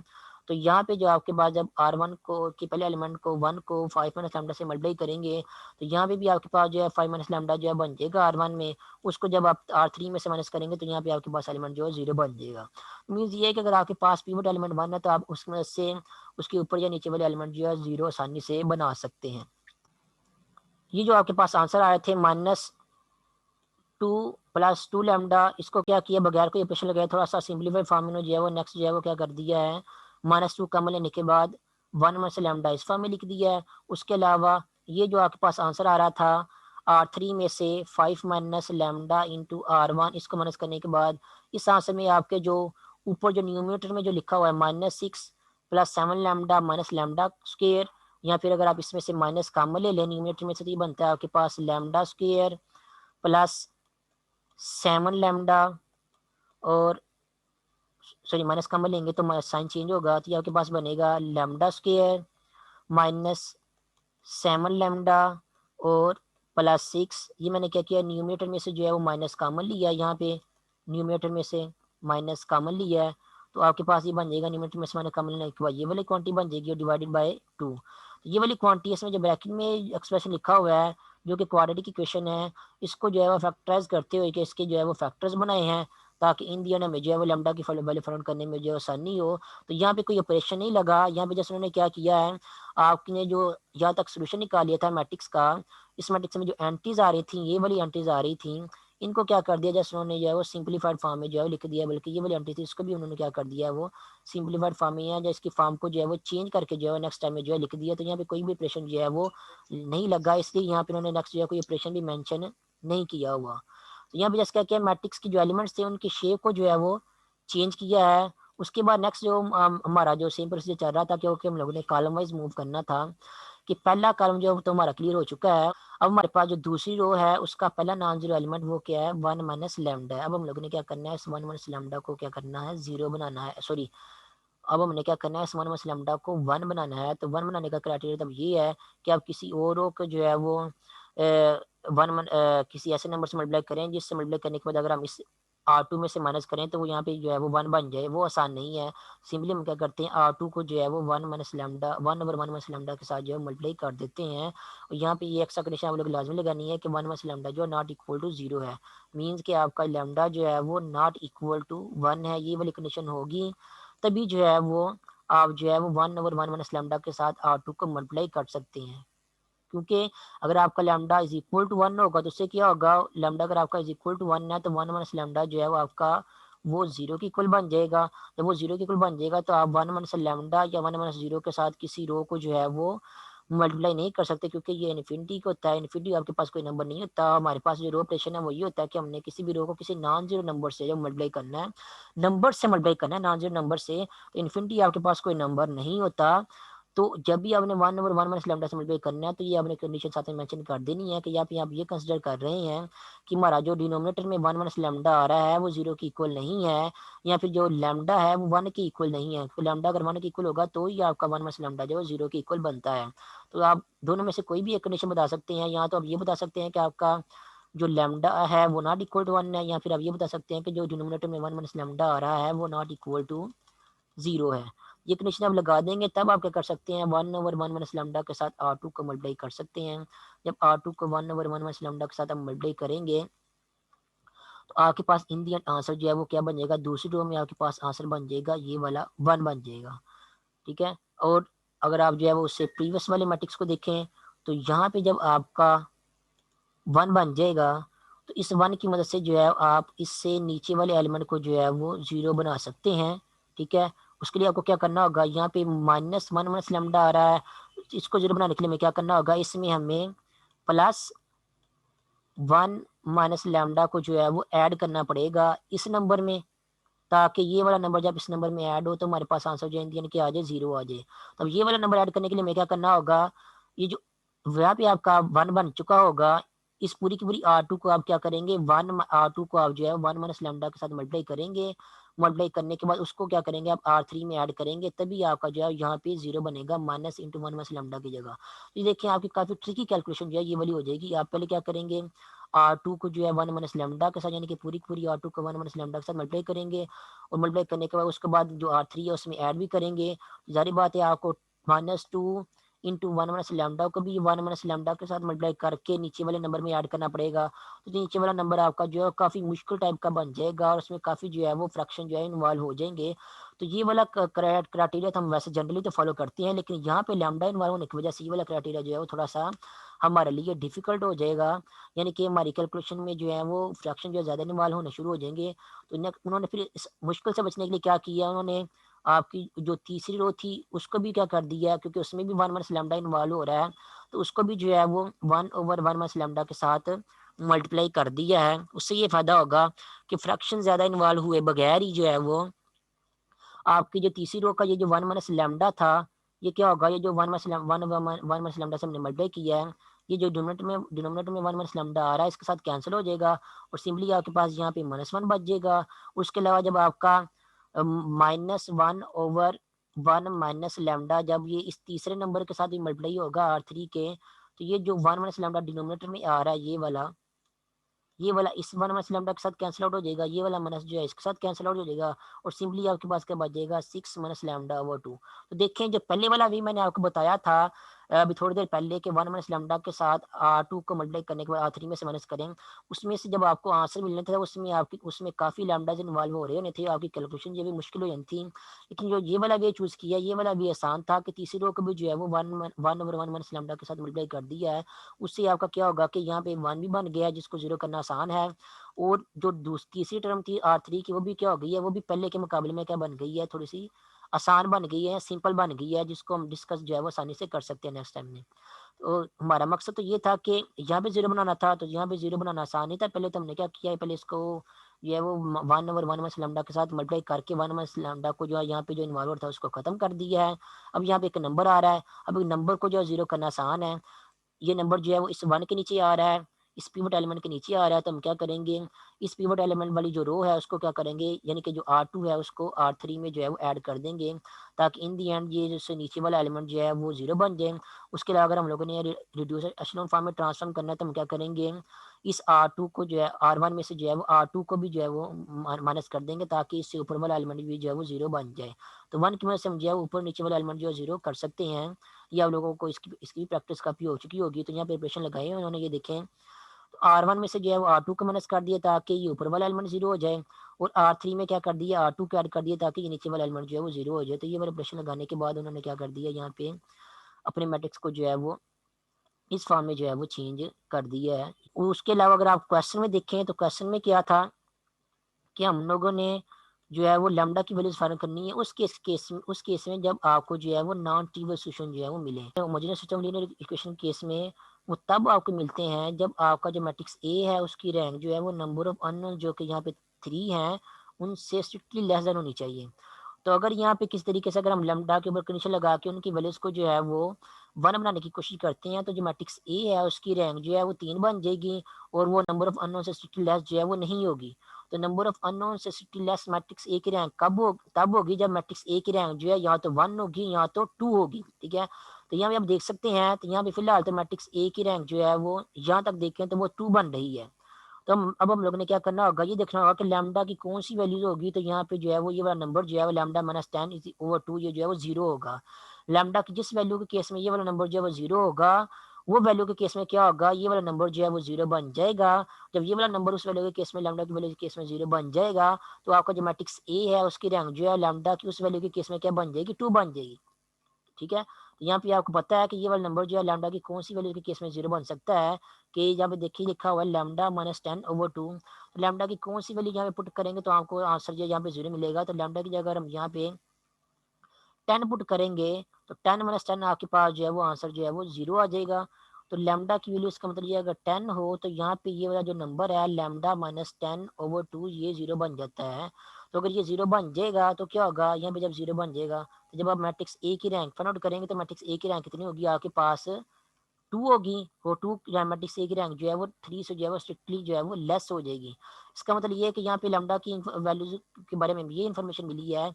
तो यहाँ पे जो आपके पास जब R1 को के पहले एलिमेंट को 1 को 5 माइनस लैम्डा से मल्टीप्लाई करेंगे, तो यहाँ पे भी आपके पास जो है 5 माइनस लैम्डा जो है बन जाएगा R1 में। उसको जब आप R3 में से माइनस करेंगे तो यहाँ पे आपके पास एलिमेंट जो है 0 बन जाएगा। मीन्स ये है कि अगर आपके पास पिवट एलिमेंट 1 है तो आप उसकी मदद से उसके ऊपर या नीचे वाले एलिमेंट जो है 0 आसानी से बना सकते हैं। ये जो आपके पास आंसर आए थे -2 + 2 लैम्डा, इसको क्या किया, बगैर कोई ऑपरेशन लगाया थोड़ा सा सिंपलीफाइड फॉर्म में जो है वो नेक्स्ट जो है वो क्या कर दिया है, -2 कॉमन लेने के बाद 1 में से लैम्डा इस फॉर्म में लिख दिया है। उसके अलावा ये जो आपके पास आंसर आ रहा था R3 में से 5 माइनस लैम्डा इंटू R1, इसको माइनस करने के बाद इस आंसर में आपके जो ऊपर जो न्यूमरेटर में जो लिखा हुआ है -6 + 7 लैम्डा माइनस लैम्डा स्क्वेयर, या फिर अगर आप इसमें से माइनस कॉमन ले लें न्यूमरेटर में से, तो ये बनता है आपके पास लैम्डा स्क्वेयर प्लस 7 लैम्डा, और सॉरी माइनस कॉमन लेंगे तो साइन चेंज होगा, तो ये आपके पास बनेगा लैम्डा स्क्वेयर माइनस 7 लैम्डा और +6। ये मैंने क्या किया, न्यूमरेटर में से जो है वो माइनस कॉमन लिया है, यहाँ पे न्यूमरेटर में से माइनस कॉमन लिया है, तो आपके पास ये बन जाएगा न्यूमरेटर में से माइनस कॉमन लेने के बाद ये वाली क्वांटिटी बन जाएगी और डिवाइडेड बाय 2। तो ये वाली क्वांटिटी इसमें जो ब्रैकेट में एक्सप्रेशन लिखा हुआ है जो कि क्वाड्रेटिक इक्वेशन है, इसको जो है वो फैक्टराइज करते हुए कि इसके जो है वो फैक्टर्स बनाए हैं ताकि इन दी में जो है वो लैम्डा की वैल्यू फाइंड करने में जो है आसानी हो। तो यहाँ पे कोई ऑपरेशन नहीं लगा, यहाँ पे जैसे उन्होंने क्या किया है, आपने जो यहाँ तक सोल्यूशन निकाल लिया था मैट्रिक्स का, इस मैट्रिक्स में जो एंट्रीज आ रही थी, ये वाली एंट्रीज आ रही थी, इनको क्या कर दिया, जैसे उन्होंने जो है वो सिंपलीफाइड फॉर्म में जो है लिख दिया, बल्कि ये वाली एंट्री थी इसको भी उन्होंने क्या कर दिया है वो सिंपलीफाइड फॉर्म में है, जो इसकी फॉर्म को जो है वो चेंज करके जो है नेक्स्ट टाइम में जो है लिख दिया। तो यहाँ पे कोई भी ऑपरेशन जो है वो नहीं लगा, इसलिए यहाँ पे उन्होंने नेक्स्ट जो है कोई ऑपरेशन भी मेंशन नहीं किया हुआ। तो यहाँ पे जैसे क्या किया, मैट्रिक्स की जो एलिमेंट्स थे उनकी शेप को जो है वो चेंज किया है। उसके बाद नेक्स्ट जो हमारा जो सेम प्रोसीजर चल रहा था, क्योंकि हम लोगों ने कॉलम वाइज मूव करना था, कि पहला कॉलम जो तो हमारा क्लियर हो चुका है। अब हमारे पास जो दूसरी रो है उसका पहला नॉन जीरो एलिमेंट वो क्या है, 1 माइनस लैम्डा है। अब हम लोगों ने क्या करना है, इस 1 माइनस लैम्डा को क्या करना है, 0 बनाना है, सॉरी अब हमने क्या करना है, इस 1 माइनस लैम्डा को 1 बनाना है। तो 1 बनाने का क्राइटेरिया तब ये है कि आप किसी और रो को जो है वो किसी ऐसे नंबर से मल्टीप्लाई करें जिससे मल्टीप्लाई करने के बाद अगर हम इस R2 में से माइनस करें तो वो यहाँ पे जो है वो 1 बन जाए, वो आसान नहीं है। सिंपली हम क्या करते हैं, R2 को जो है वो 1 माइनस लैम्डा 1/1 माइनस लैम्डा के साथ जो है मल्टीप्लाई कर देते हैं। और यहाँ पे ये एक्स्ट्रा कंडीशन आप लोग लाजमी लगानी है कि 1 माइनस लैम्डा जो है नॉट इक्वल टू 0 है, मीन्स कि आपका लैम्डा जो है वो नॉट इक्वल टू 1 है, ये वाली कंडीशन होगी तभी जो है वो आप जो है वो 1/1 माइनस लैम्डा के साथ R2 को मल्टीप्लाई कर सकते हैं। क्योंकि अगर आपका लैम्डा इज इक्वल टू 1 होगा तो उससे क्या होगा, लैम्डा अगर आपका इज इक्वल टू 1 है तो 1 माइनस लैम्डा जो है वो आपका वो 0 के इक्वल बन जाएगा। जब वो 0 के इक्वल बन जाएगा तो आप 1 माइनस लैम्डा या 1 माइनस 0 के साथ किसी रो को जो है वो मल्टीप्लाई नहीं कर सकते, क्योंकि ये इन्फिनिटी का होता है। इन्फिनिटी आपके पास कोई नंबर नहीं होता, हमारे पास जो रो ऑपरेशन है वो ये होता है कि हमने किसी भी रो को किसी नॉन जीरो नंबर से जब मल्टीप्लाई करना है, नंबर से मल्टीप्लाई करना है नॉन जीरो नंबर से, तो इन्फिनिटी आपके पास कोई नंबर नहीं होता। तो जब भी आपने 1/1 माइनस लैम्डा से मल्टीप्लाई करना है तो ये आपने कंडीशन साथ में मेंशन कर देनी है कि यहाँ पे आप ये कंसिडर कर रहे हैं कि हमारा जो डिनोमिनेटर में 1 माइनस लैम्डा आ रहा है वो 0 के इक्वल नहीं है, या फिर जो लैम्डा है वो 1 के इक्वल नहीं है। तो लैम्डा अगर 1 के इक्वल होगा तो ही आपका 1 माइनस लैम्डा जो है 0 के इक्वल बनता है। तो आप दोनों में से कोई भी एक कंडीशन बता सकते हैं, या तो आप ये बता सकते हैं कि आपका जो लैम्डा है वो नॉट इक्वल टू 1 है, या फिर आप ये बता सकते हैं कि जो डिनोमिनेटर में 1 माइनस लैम्डा आ रहा है वो नॉट इक्वल टू 0 है। ये कंडीशन आप लगा देंगे तब आप क्या कर सकते हैं, 1/1 माइनस लैम्डा के साथ R2 को मल्टीप्लाई कर सकते हैं। जब R2 को 1/1 माइनस लैम्डा के साथ आप मल्टीप्लाई करेंगे तो आपके पास इन दी एंड आंसर जो है वो क्या बन जाएगा, दूसरी रो में आपके पास आंसर बन जाएगा ये वाला 1 बन जाएगा। ठीक है, और अगर आप जो है वो उससे प्रीवियस वाले मैट्रिक्स को देखें तो यहाँ पे जब आपका 1 बन जाएगा तो इस 1 की मदद से जो है आप इससे नीचे वाले एलिमेंट को जो है वो 0 बना सकते हैं, ठीक है। उसके लिए आपको क्या करना होगा, यहाँ पे -1 माइनस लैम्डा आ रहा है, इसको 0 बनाने के लिए हमें क्या करना होगा, इसमें हमें +1 माइनस लैम्डा को जो है वो ऐड करना पड़ेगा इस नंबर में, ताकि ये वाला नंबर जब इस नंबर में ऐड हो तो हमारे पास आंसर जो है यानी कि आ जाए 0 आ जाए। तो ये वाला नंबर ऐड करने के लिए हमें क्या करना होगा, ये जो यहाँ पे आपका 1 बन चुका होगा, इस पूरी की पूरी R2 को आप क्या करेंगे, 1 R2 को आप जो है 1 माइनस लैम्डा के साथ मल्टीप्लाई करेंगे। मल्टीप्लाई करने के बाद उसको क्या करेंगे, आप R3 में ऐड करेंगे, तभी आपका जो है यहाँ पे 0 बनेगा, माइनस इंटू 1 माइनस लैम्डा की जगह। तो ये देखिए आपकी काफ़ी ट्रिकी कैलकुलेशन जो है ये वाली हो जाएगी। आप पहले क्या करेंगे, R2 को जो है 1 माइनस लैम्डा के साथ यानी कि पूरी की पूरी R2 को 1 माइनस लैम्डा के साथ मल्टीप्लाई करेंगे, और मल्टीप्लाई करने के बाद उसके बाद जो R3 है उसमें ऐड भी करेंगे। ज़ाहिर बात है आपको -2 इंटू 1 माइनस लैम्डा को भी 1 माइनस लैम्डा के साथ मल्टीप्लाई करके नीचे वाले नंबर में ऐड करना पड़ेगा। तो नीचे वाला नंबर आपका जो है काफ़ी मुश्किल टाइप का बन जाएगा, और उसमें काफ़ी जो है वो फ्रैक्शन जो है इन्वॉल्व हो जाएंगे। तो ये वाला क्राइटेरिया तो हम वैसे जनरली तो फॉलो करते हैं, लेकिन यहाँ पे लैम्डा इन्वॉल्व होने की वजह से ये वाला क्राइटेरिया जो है वो थोड़ा सा हमारे लिए डिफिकल्ट हो जाएगा, यानी कि हमारी कैलकुलेशन में जो है वो फ्रैक्शन जो है ज़्यादा इन्वॉल्व होने शुरू हो जाएंगे। तो उन्होंने फिर इस मुश्किल से बचने के लिए क्या किया, उन्होंने आपकी जो तीसरी रो थी उसको भी क्या कर दिया, क्योंकि उसमें भी 1 माइनस लैम्डा इन्वॉल्व हो रहा है, तो उसको भी जो है वो 1/1 माइनस लैम्डा के साथ मल्टीप्लाई कर दिया है। उससे ये फ़ायदा होगा कि फ्रैक्शन ज़्यादा इन्वॉल्व हुए बगैर ही जो है वो आपकी जो तीसरी रो का ये जो 1 माइनस लैम्डा था, ये क्या होगा, ये जो 1 माइनस लैम 1 माइनस लैम्डा से हमने मल्टीप्लाई किया है, ये जो डिनोमिनेटर में 1 माइनस लैम्डा आ रहा है इसके साथ कैंसल हो जाएगा, और सिंपली आपके पास यहाँ पे -1 बच जाएगा। उसके अलावा जब आपका -1/1 माइनस लैम्डा जब ये इस तीसरे नंबर के साथ भी मल्टीप्लाई होगा R3 के, तो ये जो 1 माइनस लैम्डा डिनोमिनेटर में आ रहा है ये वाला इस 1 माइनस लैम्डा के साथ कैंसल आउट हो जाएगा, ये वाला माइनस जो है इसके साथ कैंसल आउट हो जाएगा, और सिंपली आपके पास क्या बच जाएगा, 6 माइनस लैम्डा ओवर 2। तो देखें जो पहले वाला भी मैंने आपको बताया था अभी थोड़ी देर पहले, कि 1 माइनस लैम्डा के साथ R2 को मल्टीप्लाई करने के बाद R3 में से माइनस करें, उसमें से जब आपको आंसर मिलने थे उसमें काफ़ी लैम्डाज इन्वॉल्व हो रहे होने थे, आपकी कैलकुलेशन ये भी मुश्किल हो जाती थी। लेकिन जो ये वाला वे चूज़ किया, ये वाला भी आसान था कि तीसरी रो को भी जो है वो 1/1 माइनस लैम्डा के साथ मल्टीप्लाई कर दिया है। उससे आपका क्या होगा कि यहाँ पे 1 भी बन गया जिसको 0 करना आसान है, और जो तीसरी टर्म थी R3 की वो भी क्या हो गई है, वो भी पहले के मुकाबले में क्या बन गई है, थोड़ी सी आसान बन गई है, सिंपल बन गई है, जिसको हम डिस्कस जो है वो आसानी से कर सकते हैं नेक्स्ट टाइम में। तो हमारा मकसद तो ये था कि यहाँ पे 0 बनाना था, तो यहाँ पे 0 बनाना आसान नहीं था। पहले तो हमने क्या किया है, पहले इसको जो है वो 1/1 माइनस लैम्डा के साथ मल्टीप्लाई करके 1 माइनस लैम्डा को जो है यहाँ पे जो इन्वॉल्व था उसको खत्म कर दिया है। अब यहाँ पे एक नंबर आ रहा है, अब नंबर को जो है 0 करना आसान है। ये नंबर जो है वो इस 1 के नीचे आ रहा है, इस पिवट एलिमेंट के नीचे आ रहा है, तो हम क्या करेंगे, इस पिवट एलिमेंट वाली जो रो है उसको क्या करेंगे, यानी कि जो R2 है उसको R3 में जो है वो ऐड कर देंगे, ताकि इन दी एंड ये जैसे नीचे वाला एलिमेंट जो है वो 0 बन जाए। उसके अलावा अगर हम लोगों ने रिड्यूस एशेलॉन फॉर्म में ट्रांसफॉर्म करना है, तो हम क्या करेंगे, इस R2 को जो है R1 में से जो है वो R2 को भी जो है वो माइनस कर देंगे, ताकि इससे ऊपर वाला एलिमेंट भी जो है वो 0 बन जाए। तो 1 की मदद से हम जो है ऊपर नीचे वाला एलिमेंट जो है 0 कर सकते हैं। ये आप लोगों को इसकी भी प्रैक्टिस काफ़ी हो चुकी होगी, तो यहाँ पे प्रिपरेशन लगाई है उन्होंने, ये देखें। तो R1 में से जो है वो R2 को माइनस कर दिया ताकि ये ऊपर वाला एलिमेंट 0 हो जाए, और R3 में क्या कर दिया, R2 को ऐड कर दिया ताकि ये नीचे वाला एलिमेंट जो है वो 0 हो जाए। तो ये वाला प्रिपरेशन लगाने के बाद उन्होंने क्या कर दिया, यहाँ पे अपने मैट्रिक्स को जो है वो इस फॉर्म में जो है वो चेंज कर दिया है। उसके अलावा अगर आप क्वेश्चन में देखें, तो क्वेश्चन में क्या था कि हम लोगों ने जो है वो लैम्डा की वैल्यूज फाइंड करनी है उस केस में जब आपको जो है वो नॉन ट्रिवियल सॉल्यूशन जो है वो मिले। Homogeneous system linear equation case में वो तब आपको मिलते हैं जब आपका जो मैट्रिक्स ए है उसकी रैंक जो है वो नंबर ऑफ अननोन जो कि यहाँ पे 3 है उनसे स्ट्रिक्टली लेस देन होनी चाहिए। तो अगर यहाँ पे किस तरीके से अगर हम लैम्डा के ऊपर कंडीशन लगा के उनकी वैल्यूज को जो है वो 1 बनाने की कोशिश करते हैं, तो जो मैट्रिक्स ए है उसकी रैंक जो है वो 3 बन जाएगी, और वो नंबर ऑफ अननोन से स्ट्रिक्टली लेस जो है वो नहीं होगी। तो नंबर ऑफ अननोन से स्ट्रिक्टली लेस मैट्रिक्स ए की रैंक तब होगी जब मैट्रिक्स ए की रैंक जो है या तो 1 होगी या तो 2 होगी, ठीक है। तो यहाँ पे आप देख सकते हैं, तो यहाँ पे फिलहाल तो मैट्रिक्स ए की रैंक जो है वो यहाँ तक देखें तो वो 2 बन रही है। तो अब हम लोगों ने क्या करना होगा, ये देखना होगा कि लैम्डा की कौन सी वैल्यूज होगी, तो यहाँ पे जो है वो ये वाला नंबर जो है वो लैम्डा -10/2 ये जो है वो 0 होगा। लैम्डा की जिस वैल्यू के केस में ये वाला नंबर जो है वो 0 होगा, वो वैल्यू के केस में क्या होगा, ये वाला नंबर जो है वो 0 बन जाएगा। जब ये वाला नंबर उस वैल्यू के केस में लैम्डा की वैल्यू के केस में 0 बन जाएगा, तो आपका जो मैट्रिक्स ए है उसकी रैंक जो है लैम्डा की उस वैल्यू के केस में क्या बन जाएगी, 2 बन जाएगी, ठीक है। तो यहाँ पे आपको पता है कि ये वाला नंबर जो है लैम्डा की कौन सी वैल्यू के केस में जीरो बन सकता है, कि यहाँ पे देखिए लिखा हुआ है लैम्डा माइनस 10/2। तो लैम्डा की कौन सी वैल्यू यहाँ पे पुट करेंगे तो आपको आंसर जो है यहाँ पे जीरो मिलेगा। तो लैम्डा की जगह अगर हम यहाँ पे 10 पुट करेंगे तो 10 माइनस 10 आपके पास जो है वो आंसर जो है वो जीरो आ जाएगा। तो लैम्डा की वैल्यू इसका मतलब ये अगर 10 हो तो यहाँ पे ये वाला जो नंबर है लैम्डा माइनस 10/2 ये जीरो बन जाता है। तो अगर ये जीरो बन जाएगा तो क्या होगा, यहाँ पे जब जीरो बन जाएगा तो जब आप मैट्रिक्स ए की रैंक फाइंड आउट करेंगे तो मैट्रिक्स ए की रैंक कितनी होगी आपके पास, 2 होगी। वो 2 मैट्रिक्स ए की रैंक जो है वो 3 से जो है वो स्ट्रिक्टली जो है वो लेस हो जाएगी। इसका मतलब ये है कि यहाँ पे लैम्डा की वैल्यूज के बारे में ये इन्फॉर्मेशन मिली है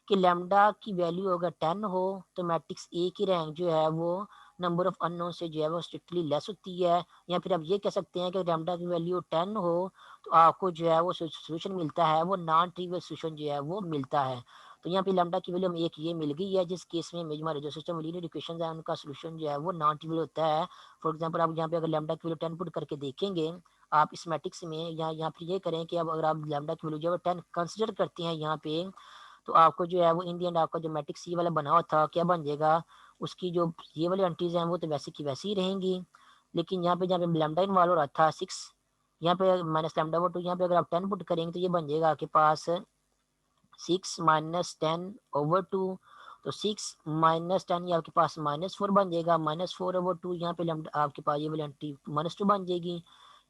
कि लैम्डा की वैल्यू अगर 10 हो तो मैट्रिक्स ए की रैंक जो है वो नंबर ऑफ अननोन से जो है वो स्ट्रिक्टली लेस होती है। या फिर आप ये कह सकते हैं कि लैम्डा की वैल्यू 10 हो तो आपको जो है वो सोल्यूशन मिलता है वो नॉन ट्रिवियल सोल्यूशन जो है वो मिलता है। तो यहाँ पे लैम्डा की वैल्यू हमें एक ये मिल गई है जिस केस में हमारे जो सिस्टम लीनियर इक्वेशन है उनका सोल्यूशन जो है वो नॉन ट्रिवियल होता है। फॉर एग्जांपल आप यहाँ पे अगर लैम्डा की वैल्यू 10 पुट करके देखेंगे आप इस मैट्रिक्स में, यहाँ पर ये करें कि अब अगर आप लैम्डा की वैल्यू जो है 10 कंसिडर करते हैं यहाँ पे, तो आपको जो है वो इन दी एंड आपका जो मैट्रिक्स ये वाला बना हुआ था क्या बन जाएगा, उसकी जो ये वाली एंट्रीज हैं वो तो वैसे की वैसी ही रहेंगी। लेकिन यहाँ पे जहाँ पे लैम्डा इन्वॉल्व हो रहा था 6, यहाँ पे माइनस लैम्डा/2, यहाँ पे अगर आप 10 पुट करेंगे तो ये बन जाएगा आपके पास 6 माइनस 10/2। तो 6 माइनस 10 ये आपके पास -4 बन जाएगा। -4/2 यहाँ पे आपके पास ये वाली एंट्री -2 बन जाएगी।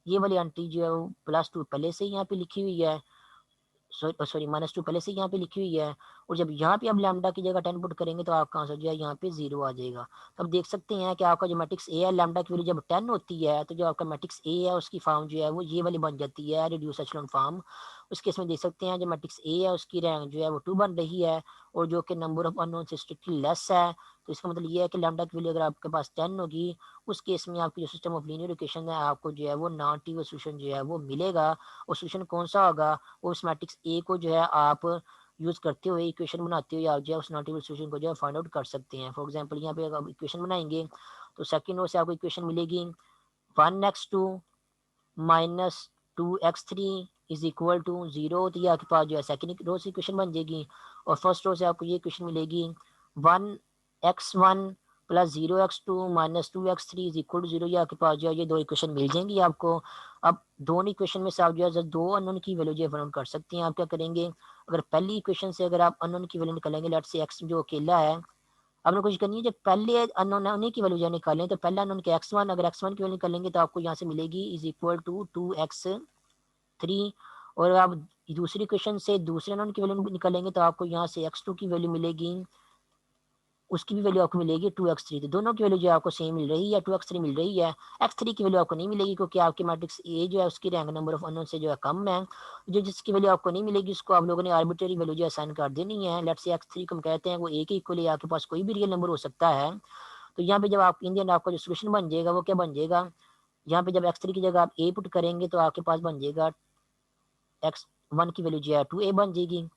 ये वाली एंट्री जो है वो +2 पहले से ही यहाँ पे लिखी हुई है, सॉरी -2 पहले से यहाँ पे लिखी हुई है। और जब यहाँ पे आप लैम्डा की जगह 10 पुट करेंगे तो आपका आंसर जो है यहाँ पे जीरो आ जाएगा। तो अब देख सकते हैं कि आपका जो मैट्रिक्स ए है लैम्डा की वैल्यू जब 10 होती है तो जो आपका मैट्रिक्स ए है उसकी फॉर्म जो है वो ये वाली बन जाती है रिड्यूस एचेलॉन फॉर्म। उस केस में देख सकते हैं जो मैट्रिक्स ए है उसकी रैंक जो है वो 2 बन रही है और जो कि नंबर ऑफ अननोन से स्ट्रिक्टली लेस है। तो इसका मतलब ये है कि लैम्डा की वैल्यू अगर आपके पास 10 होगी उस केस में आपकी जो सिस्टम ऑफ लीनियर इक्वेशन है आपको जो है वो नॉन ट्रिवियल सॉल्यूशन जो है वो मिलेगा। और सॉल्यूशन कौन सा होगा, उस मैट्रिक्स ए को जो है आप यूज करते हुए इक्वेशन बनाते हुए आप जो है उस नॉन ट्रिवियल सॉल्यूशन को जो है फाइंड आउट कर सकते हैं। फॉर एग्जांपल यहाँ पे अगर आप इक्वेशन बनाएंगे तो सेकंड रो से आपको इक्वेशन मिलेगी 1x2 minus 2x3 is equal to 0। तो ये आपके पास जो है सेकंड रो से इक्वेशन बन जाएगी। और फर्स्ट रो से आपको ये इक्वेशन मिलेगी 1x1 plus 0x2 minus 2x3 is equal to 0। ये आपके पास जो है ये दो इक्वेशन मिल जाएंगी आपको। अब दोनों इक्वेशन में से आप जो है दो अननोन की वैल्यू जो है फाइंड आउट कर सकते हैं। आप क्या करेंगे, अगर पहली इक्वेशन से अगर आप अननोन की वैल्यू निकालेंगे, लेट्स से x जो अकेला है, आपने कोशिश करनी है जब पहले अननोन है उन्हीं की वैल्यू जो निकालें। तो पहला अननोन के x1, अगर x1 की वैल्यू निकालेंगे तो आपको यहाँ से मिलेगी इज इक्वल टू 2x3। और आप दूसरी क्वेश्चन से दूसरे अननोन की वैल्यू निकालेंगे तो आपको यहाँ से x2 की वैल्यू मिलेगी, उसकी भी वैल्यू आपको मिलेगी 2x3। तो दोनों की वैल्यू जो है आपको सेम मिल रही है, 2x3 मिल रही है। x3 की वैल्यू आपको नहीं मिलेगी क्योंकि आपके मैट्रिक्स ए जो है उसकी रैंक नंबर ऑफ अननोन से जो है कम है। जो जिसकी वैल्यू आपको नहीं मिलेगी उसको आप लोगों ने आर्बिट्रेरी वैल्यू जो असाइन कर देनी है। लेट्स से x3 को हम कहते हैं वो ए के इक्वल है, आपके पास कोई भी रियल नंबर हो सकता है। तो यहाँ पे जब आप इंडियन आपका जो सोल्यूशन बन जाएगा वो क्या बन जाएगा, यहाँ पे जब x3 की जगह आप ए पुट करेंगे तो आपके पास बन जाएगा x1 की वैल्यू जो है 2a बन जाएगी,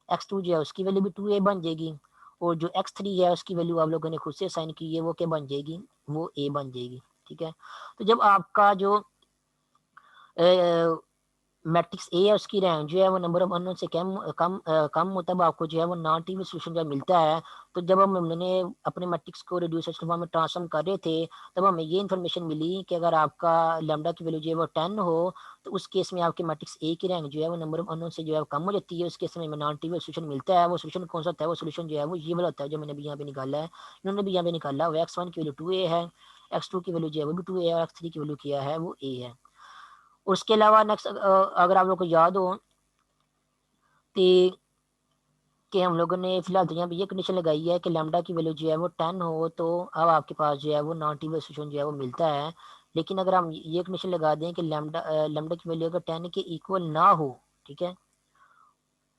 x2 जो है उसकी वैल्यू भी 2a बन जाएगी, और जो x3 है उसकी वैल्यू आप लोगों ने खुद से असाइन की है वो क्या बन जाएगी, वो a बन जाएगी। ठीक है। तो जब आपका जो मैट्रिक्स ए है उसकी रैंक जो है वो नंबर ऑफ अननोन से कम होता है, आपको जो है वो नॉन ट्रिवियल सॉल्यूशन जो मिलता है। तो जब हमने अपने मैट्रिक्स को रिड्यूस फॉर्म में ट्रांसफॉर्म कर रहे थे तब हमें ये इन्फॉर्मेशन मिली कि अगर आपका लैम्डा की वैल्यू जो है वो 10 हो तो उस केस में आपके मैट्रिक्स ए की रैंक जो है वो नंबर ऑफ अननोन से जो है कम हो जाती है। उस केस में हमें नॉन ट्रिवियल सॉल्यूशन मिलता है। वो सॉल्यूशन कौन सा होता है, वो सॉल्यूशन जो है वो ये वाला होता है जो मैंने भी यहाँ पे निकाला है, इन्होंने भी यहाँ पे निकाला। वो x1 की वैल्यू 2a है, x2 की वैल्यू जो है वो भी 2a है और x3 की वैल्यू किया है वो a है। उसके अलावा नेक्स्ट अगर आप लोग को याद हो कि हम लोगों ने फिलहाल तो यहाँ पे ये कंडीशन लगाई है कि लैम्डा की वैल्यू जो है वो 10 हो तो अब आपके पास जो है वो नॉन ट्रिवियल सॉल्यूशन जो है वो मिलता है। लेकिन अगर हम ये कंडीशन लगा दें कि लैम्डा की वैल्यू अगर 10 के इक्वल ना हो, ठीक है,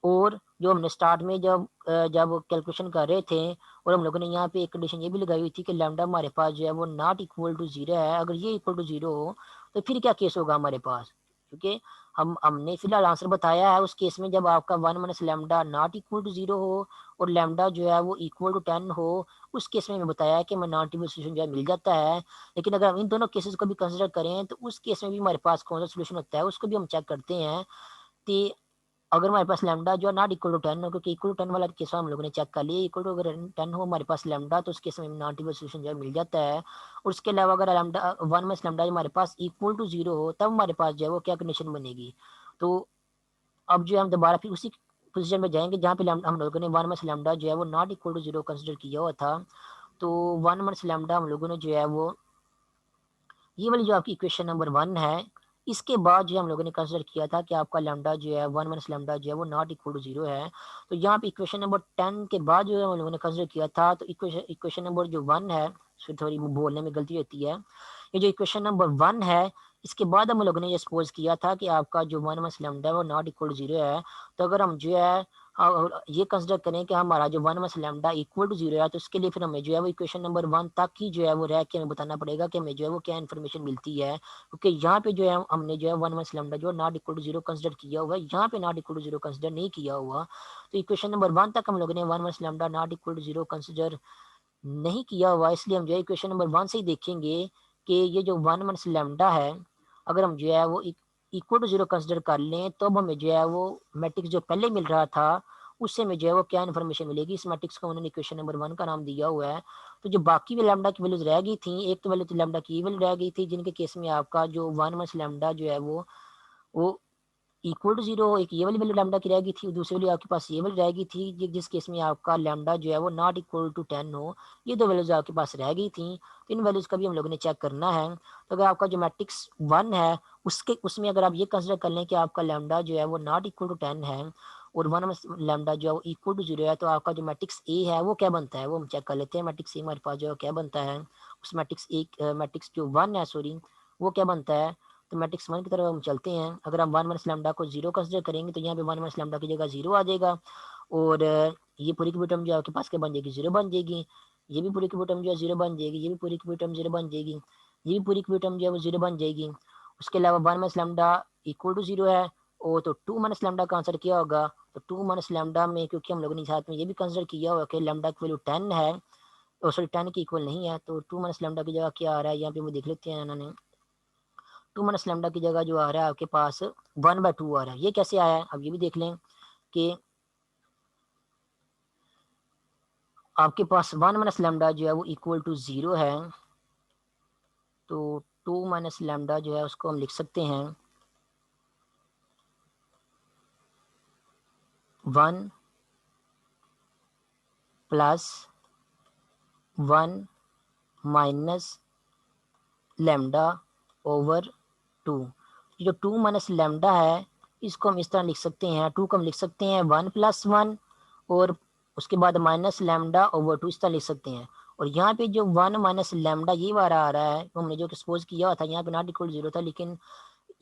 और जो हमने स्टार्ट में जब कैलकुलेशन कर रहे थे और हम लोगों ने यहाँ पे एक कंडीशन ये भी लगाई हुई थी कि लैम्डा हमारे पास जो है वो नॉट इक्वल टू 0 है, अगर ये इक्वल टू 0 हो तो फिर क्या केस होगा हमारे पास, क्योंकि हमने फिलहाल आंसर बताया है उस केस में जब आपका 1 minus lambda not equal to 0 हो और लैम्डा जो है वो इक्वल टू 10 हो, उस केस में हमें बताया है कि हमें नॉन ट्रिवियल सॉल्यूशन जो है मिल जाता है। लेकिन अगर हम इन दोनों केसेस को भी कंसिडर करें तो उस केस में भी हमारे पास कौन सा सोल्यूशन होता है उसको भी हम चेक करते हैं। अगर हमारे पास लैम्डा जो है नॉट इक्वल टू 10 हो, क्योंकि इक्वल टू 10 वाला केस हम लोगों ने चेक कर लिया, इक्वल टू अगर 10 हो हमारे पास लैम्डा, तो उस केस में नॉन ट्रिवियल सॉल्यूशन जो है मिल जाता है। और उसके अलावा अगर लैम्डा 1 माइनस लैम्डा हमारे पास इक्वल टू 0 हो, तब हमारे पास जो है वो क्या कंडीशन बनेगी। तो अब जो है हम दोबारा फिर उसी पोजीशन में जाएंगे जहाँ पे हम लोगों ने 1 माइनस लैम्डा जो है वो नॉट इक्वल टू 0 कंसिडर किया हुआ था। तो 1 माइनस लैम्डा हम लोगों ने जो है वो, ये वाली जो आपकी इक्वेशन नंबर 1 है, इसके बाद जो हम लोगों ने कंसिडर किया था कि आपका लैम्डा जो है 1 माइनस लैम्डा जो है वो नॉट इक्वल टू 0 है। तो यहाँ पे इक्वेशन नंबर 10 के बाद जो है हम लोगों ने कंसिडर किया था, तो इक्वेशन नंबर जो 1 है, फिर थोड़ी बोलने में गलती होती है, ये जो इक्वेशन नंबर 1 है, इसके बाद हम लोगों ने ये सपोज किया था कि आपका जो 1 माइनस लैम्डा है वो नॉट इक्वल टू 0 है। तो अगर हम जो है ये कंसिडर करें कि हमारा जो 1 माइनस लैम्डा इक्वल टू 0 है, तो इसके लिए फिर हमें जो है वो इक्वेशन नंबर 1 तक ही जो है वो रह के हमें बताना पड़ेगा कि हमें जो है वो क्या इन्फॉर्मेशन मिलती है, क्योंकि यहाँ पे जो है हमने जो है 1 माइनस लैम्डा जो नॉट इक्वल टू 0 कंसिडर किया हुआ है, यहाँ पे नॉट इक्वल टू 0 कंसिडर नहीं किया हुआ। तो इक्वेशन नंबर 1 तक हम लोगों ने 1 minus lambda not equal to 0 consider नहीं किया हुआ, इसलिए हम जो है इक्वेशन नंबर 1 से ही देखेंगे कि ये जो 1 माइनस लैम्डा है, अगर हम जो है वो इक्वल टू 0 कंसिडर कर लें, तो अब हमें जो है वो मैट्रिक्स जो पहले मिल रहा था उससे हमें जो है वो क्या इन्फॉर्मेशन मिलेगी। इस मैट्रिक्स को उन्होंने इक्वेशन नंबर 1 का नाम दिया हुआ है। तो जो बाकी भी लैम्डा की वैल्यूज रह गई थी, एक तो वैल्यू तो लैम्डा की वैल्यू रह गई थी, जिनके केस में आपका जो 1 माइनस लैम्डा जो है वो इक्वल टू 0, एक ये वाली वैल्यू लैम्डा की रह गई थी, दूसरी वाली आपके पास ये वाली रह गई थी, जिस केस में आपका लैम्डा जो है वो नॉट इक्वल टू 10 हो। ये दो वैल्यूज आपके पास रह गई थी, तो इन वैल्यूज का भी हम लोगों ने चेक करना है। तो अगर आपका जो मैट्रिक्स 1 है, उसमें अगर आप ये कंसिडर कर लें कि आपका लैम्डा जो है वो नॉट इक्वल टू 10 है, और 1 लैम्डा जो है वो इक्वल टू 0 है, तो आपका जो मैट्रिक्स ए है वो क्या बनता है, वो हम चेक कर लेते हैं। मैट्रिक्स ए हमारे पास जो है क्या बनता है, उस मैट्रिक्स जो 1 है, सॉरी, वो क्या बनता है। तो मैट्रिक्स 1 की तरफ हम चलते हैं। अगर हम 1 माइनस लैम्डा को 0 कंसिडर करेंगे, तो यहाँ पे 1 माइनस लैम्डा की जगह 0 आ जाएगा, और ये पूरी की पूरी टर्म जो आपके पास क्या बन जाएगी, 0 बन जाएगी। ये भी पूरी की पूरी टर्म जो है 0 बन जाएगी, ये भी पूरी की पूरी टर्म 0 बन जाएगी, ये भी पूरी की पूरी टर्म जो है वो 0 बन जाएगी। उसके अलावा 1 माइनस लैम्डा इक्वल टू 0 है, और तो 2 माइनस लैम्डा का आंसर क्या होगा। तो 2 माइनस लैम्डा में, क्योंकि हम लोगों ने साथ में ये भी कंसिडर किया हुआ कि लैम्डा की वैल्यू 10 है, और सॉरी 10 की इक्वल नहीं है, तो 2 माइनस लैम्डा की जगह क्या आ रहा है, यहाँ पे वो देख लेते हैं इन्होंने। 2 माइनस लैम्डा की जगह जो आ रहा है आपके पास 1/2 आ रहा है। ये कैसे आया है, अब ये भी देख लें कि आपके पास 1 माइनस लैम्डा जो है वो इक्वल टू 0 है, तो 2 माइनस लैम्डा जो है उसको हम लिख सकते हैं 1 प्लस 1 माइनस लैम्डा ओवर 2। जो 2 माइनस लैम्डा है, इसको हम इस तरह लिख सकते हैं, 2 को हम लिख सकते हैं 1 प्लस 1, और उसके बाद माइनस लैम्डा ओवर 2 इस तरह लिख सकते हैं। और यहाँ पे जो 1 माइनस लैम्डा ये वाला आ रहा है, वो हमने जो सपोज किया हुआ था, यहाँ पे नॉट इक्वल 0 था, लेकिन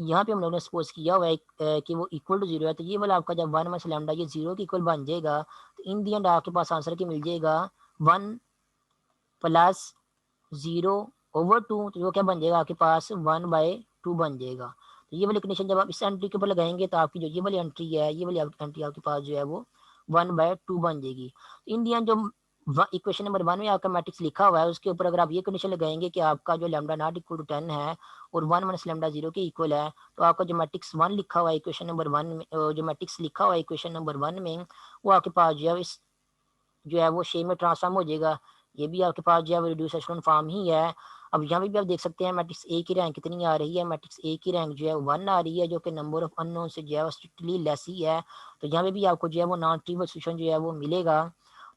यहाँ पे हम लोगों ने सपोज किया हुआ है कि वो इक्वल टू 0 है, तो ये वाला आपका जब 1 माइनस लैम्डा ये 0 के इक्वल बन जाएगा, तो इन दी एंड आपके पास आंसर क्या मिल जाएगा, 1 प्लस 0 ओवर 2, तो वो क्या बन जाएगा आपके पास 1/2 बन जाएगा। तो ये वाली कंडीशन जब आप इस एंट्री के ऊपर लगाएंगे, तो आपकी जो ये वाली एंट्री है, ये वाली एंट्री आपके पास जो है वो 1/2 बन जाएगी। इन दी एंड जो इक्वेशन नंबर 1 में आपका मैट्रिक्स लिखा हुआ है, उसके ऊपर अगर आप ये कंडीशन लगाएंगे कि आपका जो लैम्डा नॉट इक्वल टू 10 है, और 1 माइनस लैम्डा 0 के इक्वल है, तो आपका जो मैट्रिक्स 1 लिखा हुआ है इक्वेशन नंबर 1 में, जो मैट्रिक्स लिखा हुआ है इक्वेशन नंबर 1 में, वो आपके पास जो है इस जो है वो शेप में ट्रांसफॉर्म हो जाएगा। ये भी आपके पास जो है वो रिड्यूस एशेलोन फॉर्म ही है। अब यहाँ पे भी आप देख सकते हैं मैट्रिक्स ए की रैंक कितनी आ रही है, मैट्रिक्स ए की रैंक जो है 1 आ रही है, जो कि नंबर ऑफ अननोन से जो है स्ट्रिक्टली लेस ही है। तो यहाँ पे भी आपको जो है वो नॉन ट्रिवियल सॉल्यूशन जो है वो मिलेगा।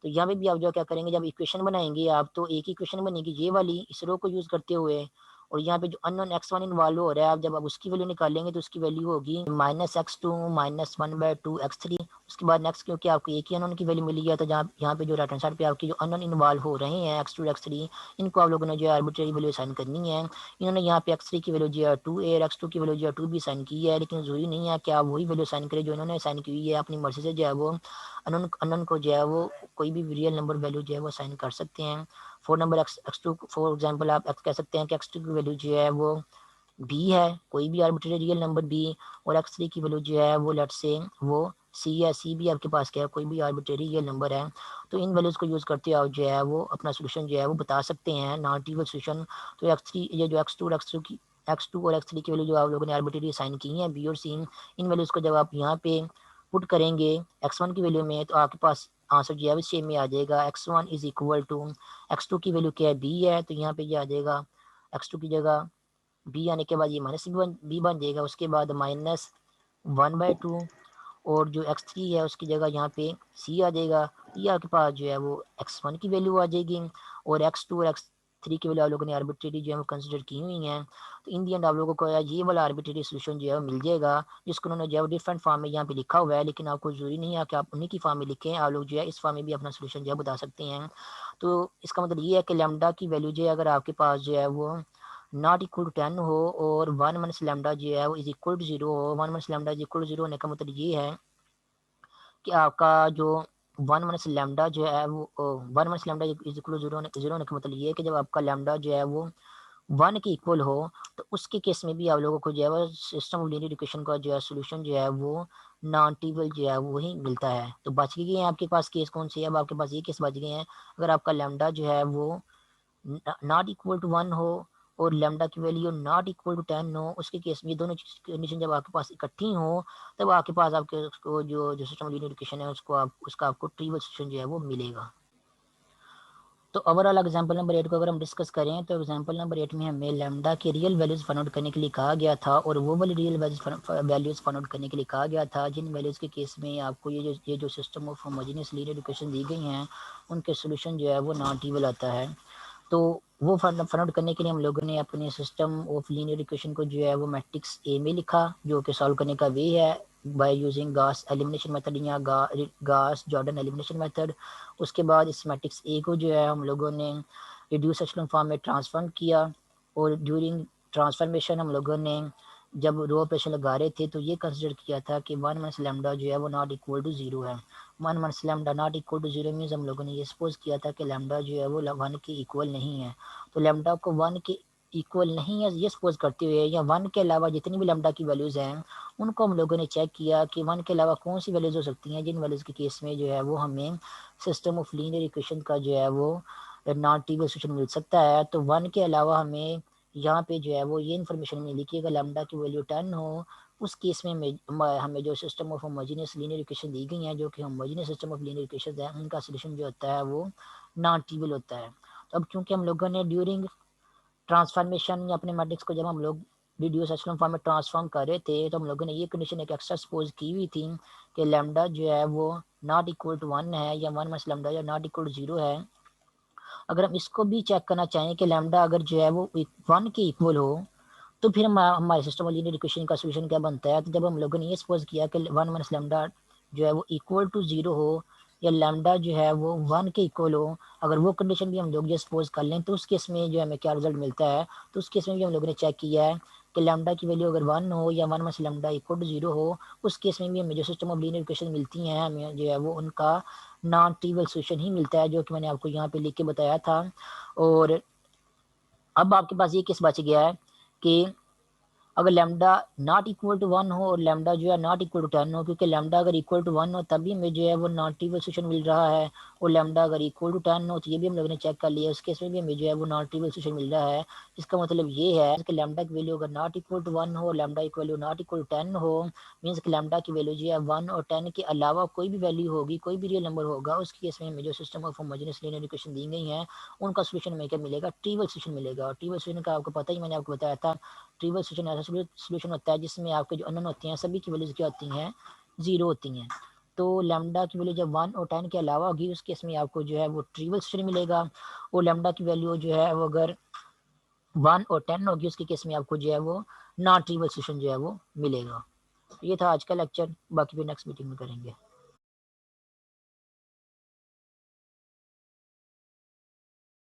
तो यहाँ पे भी आप जो क्या करेंगे, जब इक्वेशन बनाएंगे आप, तो एक ही इक्वेशन बनेगी ये वाली इस रो को यूज करते हुए, और यहाँ पे जो अननोन x1 इन्वॉल्व हो रहा है, आप जब आप उसकी वैल्यू निकालेंगे, तो उसकी वैल्यू होगी -x2 -1/2x3। उसके बाद नेक्स्ट, क्योंकि आपको एक ही अननोन की वैल्यू मिली है, तो जहाँ यहाँ पे जो राइट हैंड साइड पे आपकी जो अननोन इन्वॉल्व हो रहे हैं x2 x3, इनको आप लोगों ने जो है आर्बिट्रेरी वैल्यू असाइन करनी है। इन्होंने यहाँ पे x3 की वैल्यू जो है 2a और x2 की वैल्यू जो है 2b असाइन की है, लेकिन जरूरी नहीं है कि आप वही वैल्यू असाइन करें जो इन्होंने असाइन की हुई है। अपनी मर्जी से जो है वो अननोन को जो है वो कोई भी रियल नंबर वैल्यू जो है वो असाइन कर सकते हैं। Four number x2 for example आप कह सकते हैं कि x2 की वैल्यू जो है वो बी है, कोई भी आर्बिट्रेरी रियल नंबर बी, और x3 की वैल्यू जो है वो लेट से वो सी है, सी भी आपके पास क्या है, कोई भी आर्बिट्रेरी रियल नंबर है। तो इन वैल्यूज को यूज करते आप जो है वो अपना सोल्यूशन जो है वो बता सकते हैं, नॉन ट्रिवियल सोल्यूशन। तो x3 ये जो x2 और x3 की वैल्यू जो आप लोगों ने आर्बिट्रेरी साइन की है बी और सी, इन वैल्यूज को जब आप यहाँ पे पुट करेंगे x1 की वैल्यू में, तो आपके पास आंसर जो है वो सेम में आ जाएगा। x1 is equal to x2 की वैल्यू क्या है, b है, तो यहाँ पे ये आ जाएगा x2 की जगह b आने के बाद ये माइनस b बन जाएगा। उसके बाद -1/2 और जो x3 है उसकी जगह यहाँ पे c आ जाएगा। ये आपके पास जो है वो x1 की वैल्यू आ जाएगी और x2 और x3 की वैल्यू आप लोगों ने आर्बिट्रेरी जो है वो कंसिडर की हुई हैं। तो इन दी एंड आप लोगों को ये वाला आर्बिट्रेरी सोल्यूशन जो है वो मिल जाएगा, जिसको उन्होंने जो है वो डिफरेंट फॉर्म में यहाँ पे लिखा हुआ है, लेकिन आपको जरूरी नहीं है कि आप उन्हीं की फॉर्म में लिखें, आप लोग जो है इस फॉर्म में भी अपना सोल्यूशन जो है बता सकते हैं। तो इसका मतलब ये है कि लैम्डा की वैल्यू जो है अगर आपके पास जो है वो नॉट इक्वल टू 10 हो और 1 माइनस लैम्डा जो है वो इज इक्वल टू 0 हो, 1 minus lambda is equal to 0 होने का मतलब ये है कि आपका जो 1 माइनस लैम्डा जो है वो 1 minus lambda is equal to 0 होने का मतलब ये है कि जब आपका लैम्डा जो है वो 1 के इक्वल हो, तो उसके केस में भी आप लोगों को जो है वो सिस्टम ऑफ लीनियर इक्वेशन का जो है सोल्यूशन जो है वो नॉन ट्रिवियल जो है वो ही मिलता है। तो बच गए हैं आपके पास केस कौन से है, अब आपके पास ये केस बच गए हैं अगर आपका लैम्डा जो है वो नॉट इक्वल टू 1 हो और लैम्डा की वैल्यू नॉट इक्वल टू 10 हो, उसके केस में ये दोनों कंडीशन जब आपके पास इकट्ठी हो, तब आपके पास आपके उसको जो सिस्टम लीनियर इक्वेशन है उसको आप उसका आपको ट्रिवियल सोल्यूशन जो है वो मिलेगा। तो ओवरऑल एग्जांपल नंबर 8 को अगर हम डिस्कस करें तो एग्जांपल नंबर 8 में हमें लैम्डा के रियल वैल्यूज फाइंड आउट करने के लिए कहा गया था और वो वाली रियल वैल्यूज फाइंड आउट करने के लिए कहा गया था जिन वैल्यूज के केस में आपको ये जो system of homogeneous linear equation दी गई हैं उनके सोल्यूशन जो है वो नॉन ट्रिवियल आता है। तो वो फाइंड आउट करने के लिए हम लोगों ने अपने सिस्टम ऑफ लीनियर इक्वेशन को जो है वो मैट्रिक्स ए में लिखा, जो कि सॉल्व करने का वे है बाय यूजिंग गास एलिमिनेशन मेथड या गास जॉर्डन एलिमिनेशन मेथड। उसके बाद इस मैट्रिक्स ए को जो है हम लोगों ने रिड्यूस एशेलन फॉर्म में ट्रांसफॉर्म किया और ड्यूरिंग ट्रांसफॉर्मेशन हम लोगों ने जब रो ऑपरेशन लगा रहे थे तो ये कंसिडर किया था कि 1 माइनस लैम्डा जो है वो नॉट इक्वल टू 0 है। 1 minus lambda not equal to 0 means हम लोगों ने ये सपोज किया था कि लैम्डा जो है वो 1 के इक्वल नहीं है। तो लैम्डा को 1 के इक्वल नहीं है ये सपोज करते हुए या 1 के अलावा जितनी भी लैम्डा की वैल्यूज़ हैं उनको हम लोगों ने चेक किया कि 1 के अलावा कौन सी वैल्यूज़ हो सकती हैं जिन वैल्यूज़ के केस में जो है वो हमें सिस्टम ऑफ लीनियर इक्वेशन का जो है वो नॉन ट्रिवियल सोल्यूशन मिल सकता है। तो 1 के अलावा हमें यहाँ पे जो है वो ये इन्फॉर्मेशन मिली कि अगर लैम्डा की वैल्यू 10 हो उस केस में हमें जो system of homogeneous linear equation दी गई हैं जो कि homogeneous system of linear equation है उनका सोल्यूशन जो होता है वो नॉन ट्रिवियल होता है। तो अब चूंकि हम लोगों ने ड्यूरिंग ट्रांसफॉर्मेशन या अपने मैट्रिक्स को जब हम लोग रिड्यूस एशेलन फॉर्म में ट्रांसफॉर्म कर रहे थे तो हम लोगों ने ये कंडीशन एक एक्स्ट्रा सपोज की हुई थी कि लैम्डा जो है वो नॉट इक्वल टू 1 है या 1 माइनस लैम्डा या नॉट इक्वल टू 0 है। अगर हम इसको भी चेक करना चाहें कि लैम्डा अगर जो है वो 1 के इक्वल हो तो फिर हमारे सिस्टम ऑफ लीनियर इक्वेशन का सोल्यूशन क्या बनता है। तो जब हम लोगों ने ये सपोज किया कि 1 माइनस लैम्डा जो है वो इक्वल टू 0 हो या लैम्डा जो है वो 1 के इक्वल हो, अगर वो कंडीशन भी हम लोग ये सपोज कर लें तो उस केस में जो हमें क्या रिजल्ट मिलता है। तो उस केस में भी हम लोगों ने चेक किया है कि लैम्डा की वैल्यू अगर 1 हो या 1 माइनस लैम्डा इक्वल टू 0 हो, उस केस में भी हमें जो सिस्टम ऑफ लीनियर इक्वेशन मिलती हैं हमें जो है वो उनका नॉन ट्रिवियल सोल्यूशन ही मिलता है, जो कि मैंने आपको यहाँ पे लिख के बताया था। और अब आपके पास ये केस बच गया है कि अगर लैम्डा नॉट इक्वल टू 1 हो और लैम्डा जो है नॉट इक्वल टू 10 हो, क्योंकि लैम्डा अगर इक्वल टू 1 हो तभी हमें जो है वो नॉन ट्रिवियल सोल्यूशन मिल रहा है और लैम्डा अगर इक्वल टू 10 हो तो ये भी हम लोगों ने चेक कर लिया, उस केस में भी हमें जो है वो नॉन ट्रिवियल सोल्यूशन मिल रहा है। इसका मतलब ये है कि लैम्डा की वैल्यू अगर नॉट इक्वल टू 1 हो, लैम्डा की वैल्यू नॉट इक्वल टू 10 हो, मीन्स कि लैम्डा की वैल्यू जो है 1 और 10 के अलावा कोई भी वैल्यू होगी, कोई भी रियल नंबर होगा, उस केस में हमें जो system of homogeneous linear equation दी गई हैं उनका सोल्यूशन हमें क्या मिलेगा, ट्रिवियल सोल्यूशन मिलेगा। और ट्रिवियल सोल्यूशन का आपको पता ही, मैंने आपको बताया था ट्रिवियल सोल्यूशन ऐसा सोल्यूशन होता है जिसमें आपके जो अननोन होती हैं सभी की वैल्यूज क्या होती हैं, 0 होती हैं। तो लैम्डा की वैल्यू जब 1 और 10 के अलावा होगी उस केस में आपको जो है वो ट्रिवियल सोल्यूशन मिलेगा और लैम्डा की वैल्यू जो है वो अगर 1 और 10 होगी उसके केस में आपको जो है वो नॉन ट्रिवियल सोल्यूशन जो है वो मिलेगा। ये था आज का लेक्चर, बाकी फिर नेक्स्ट मीटिंग में करेंगे।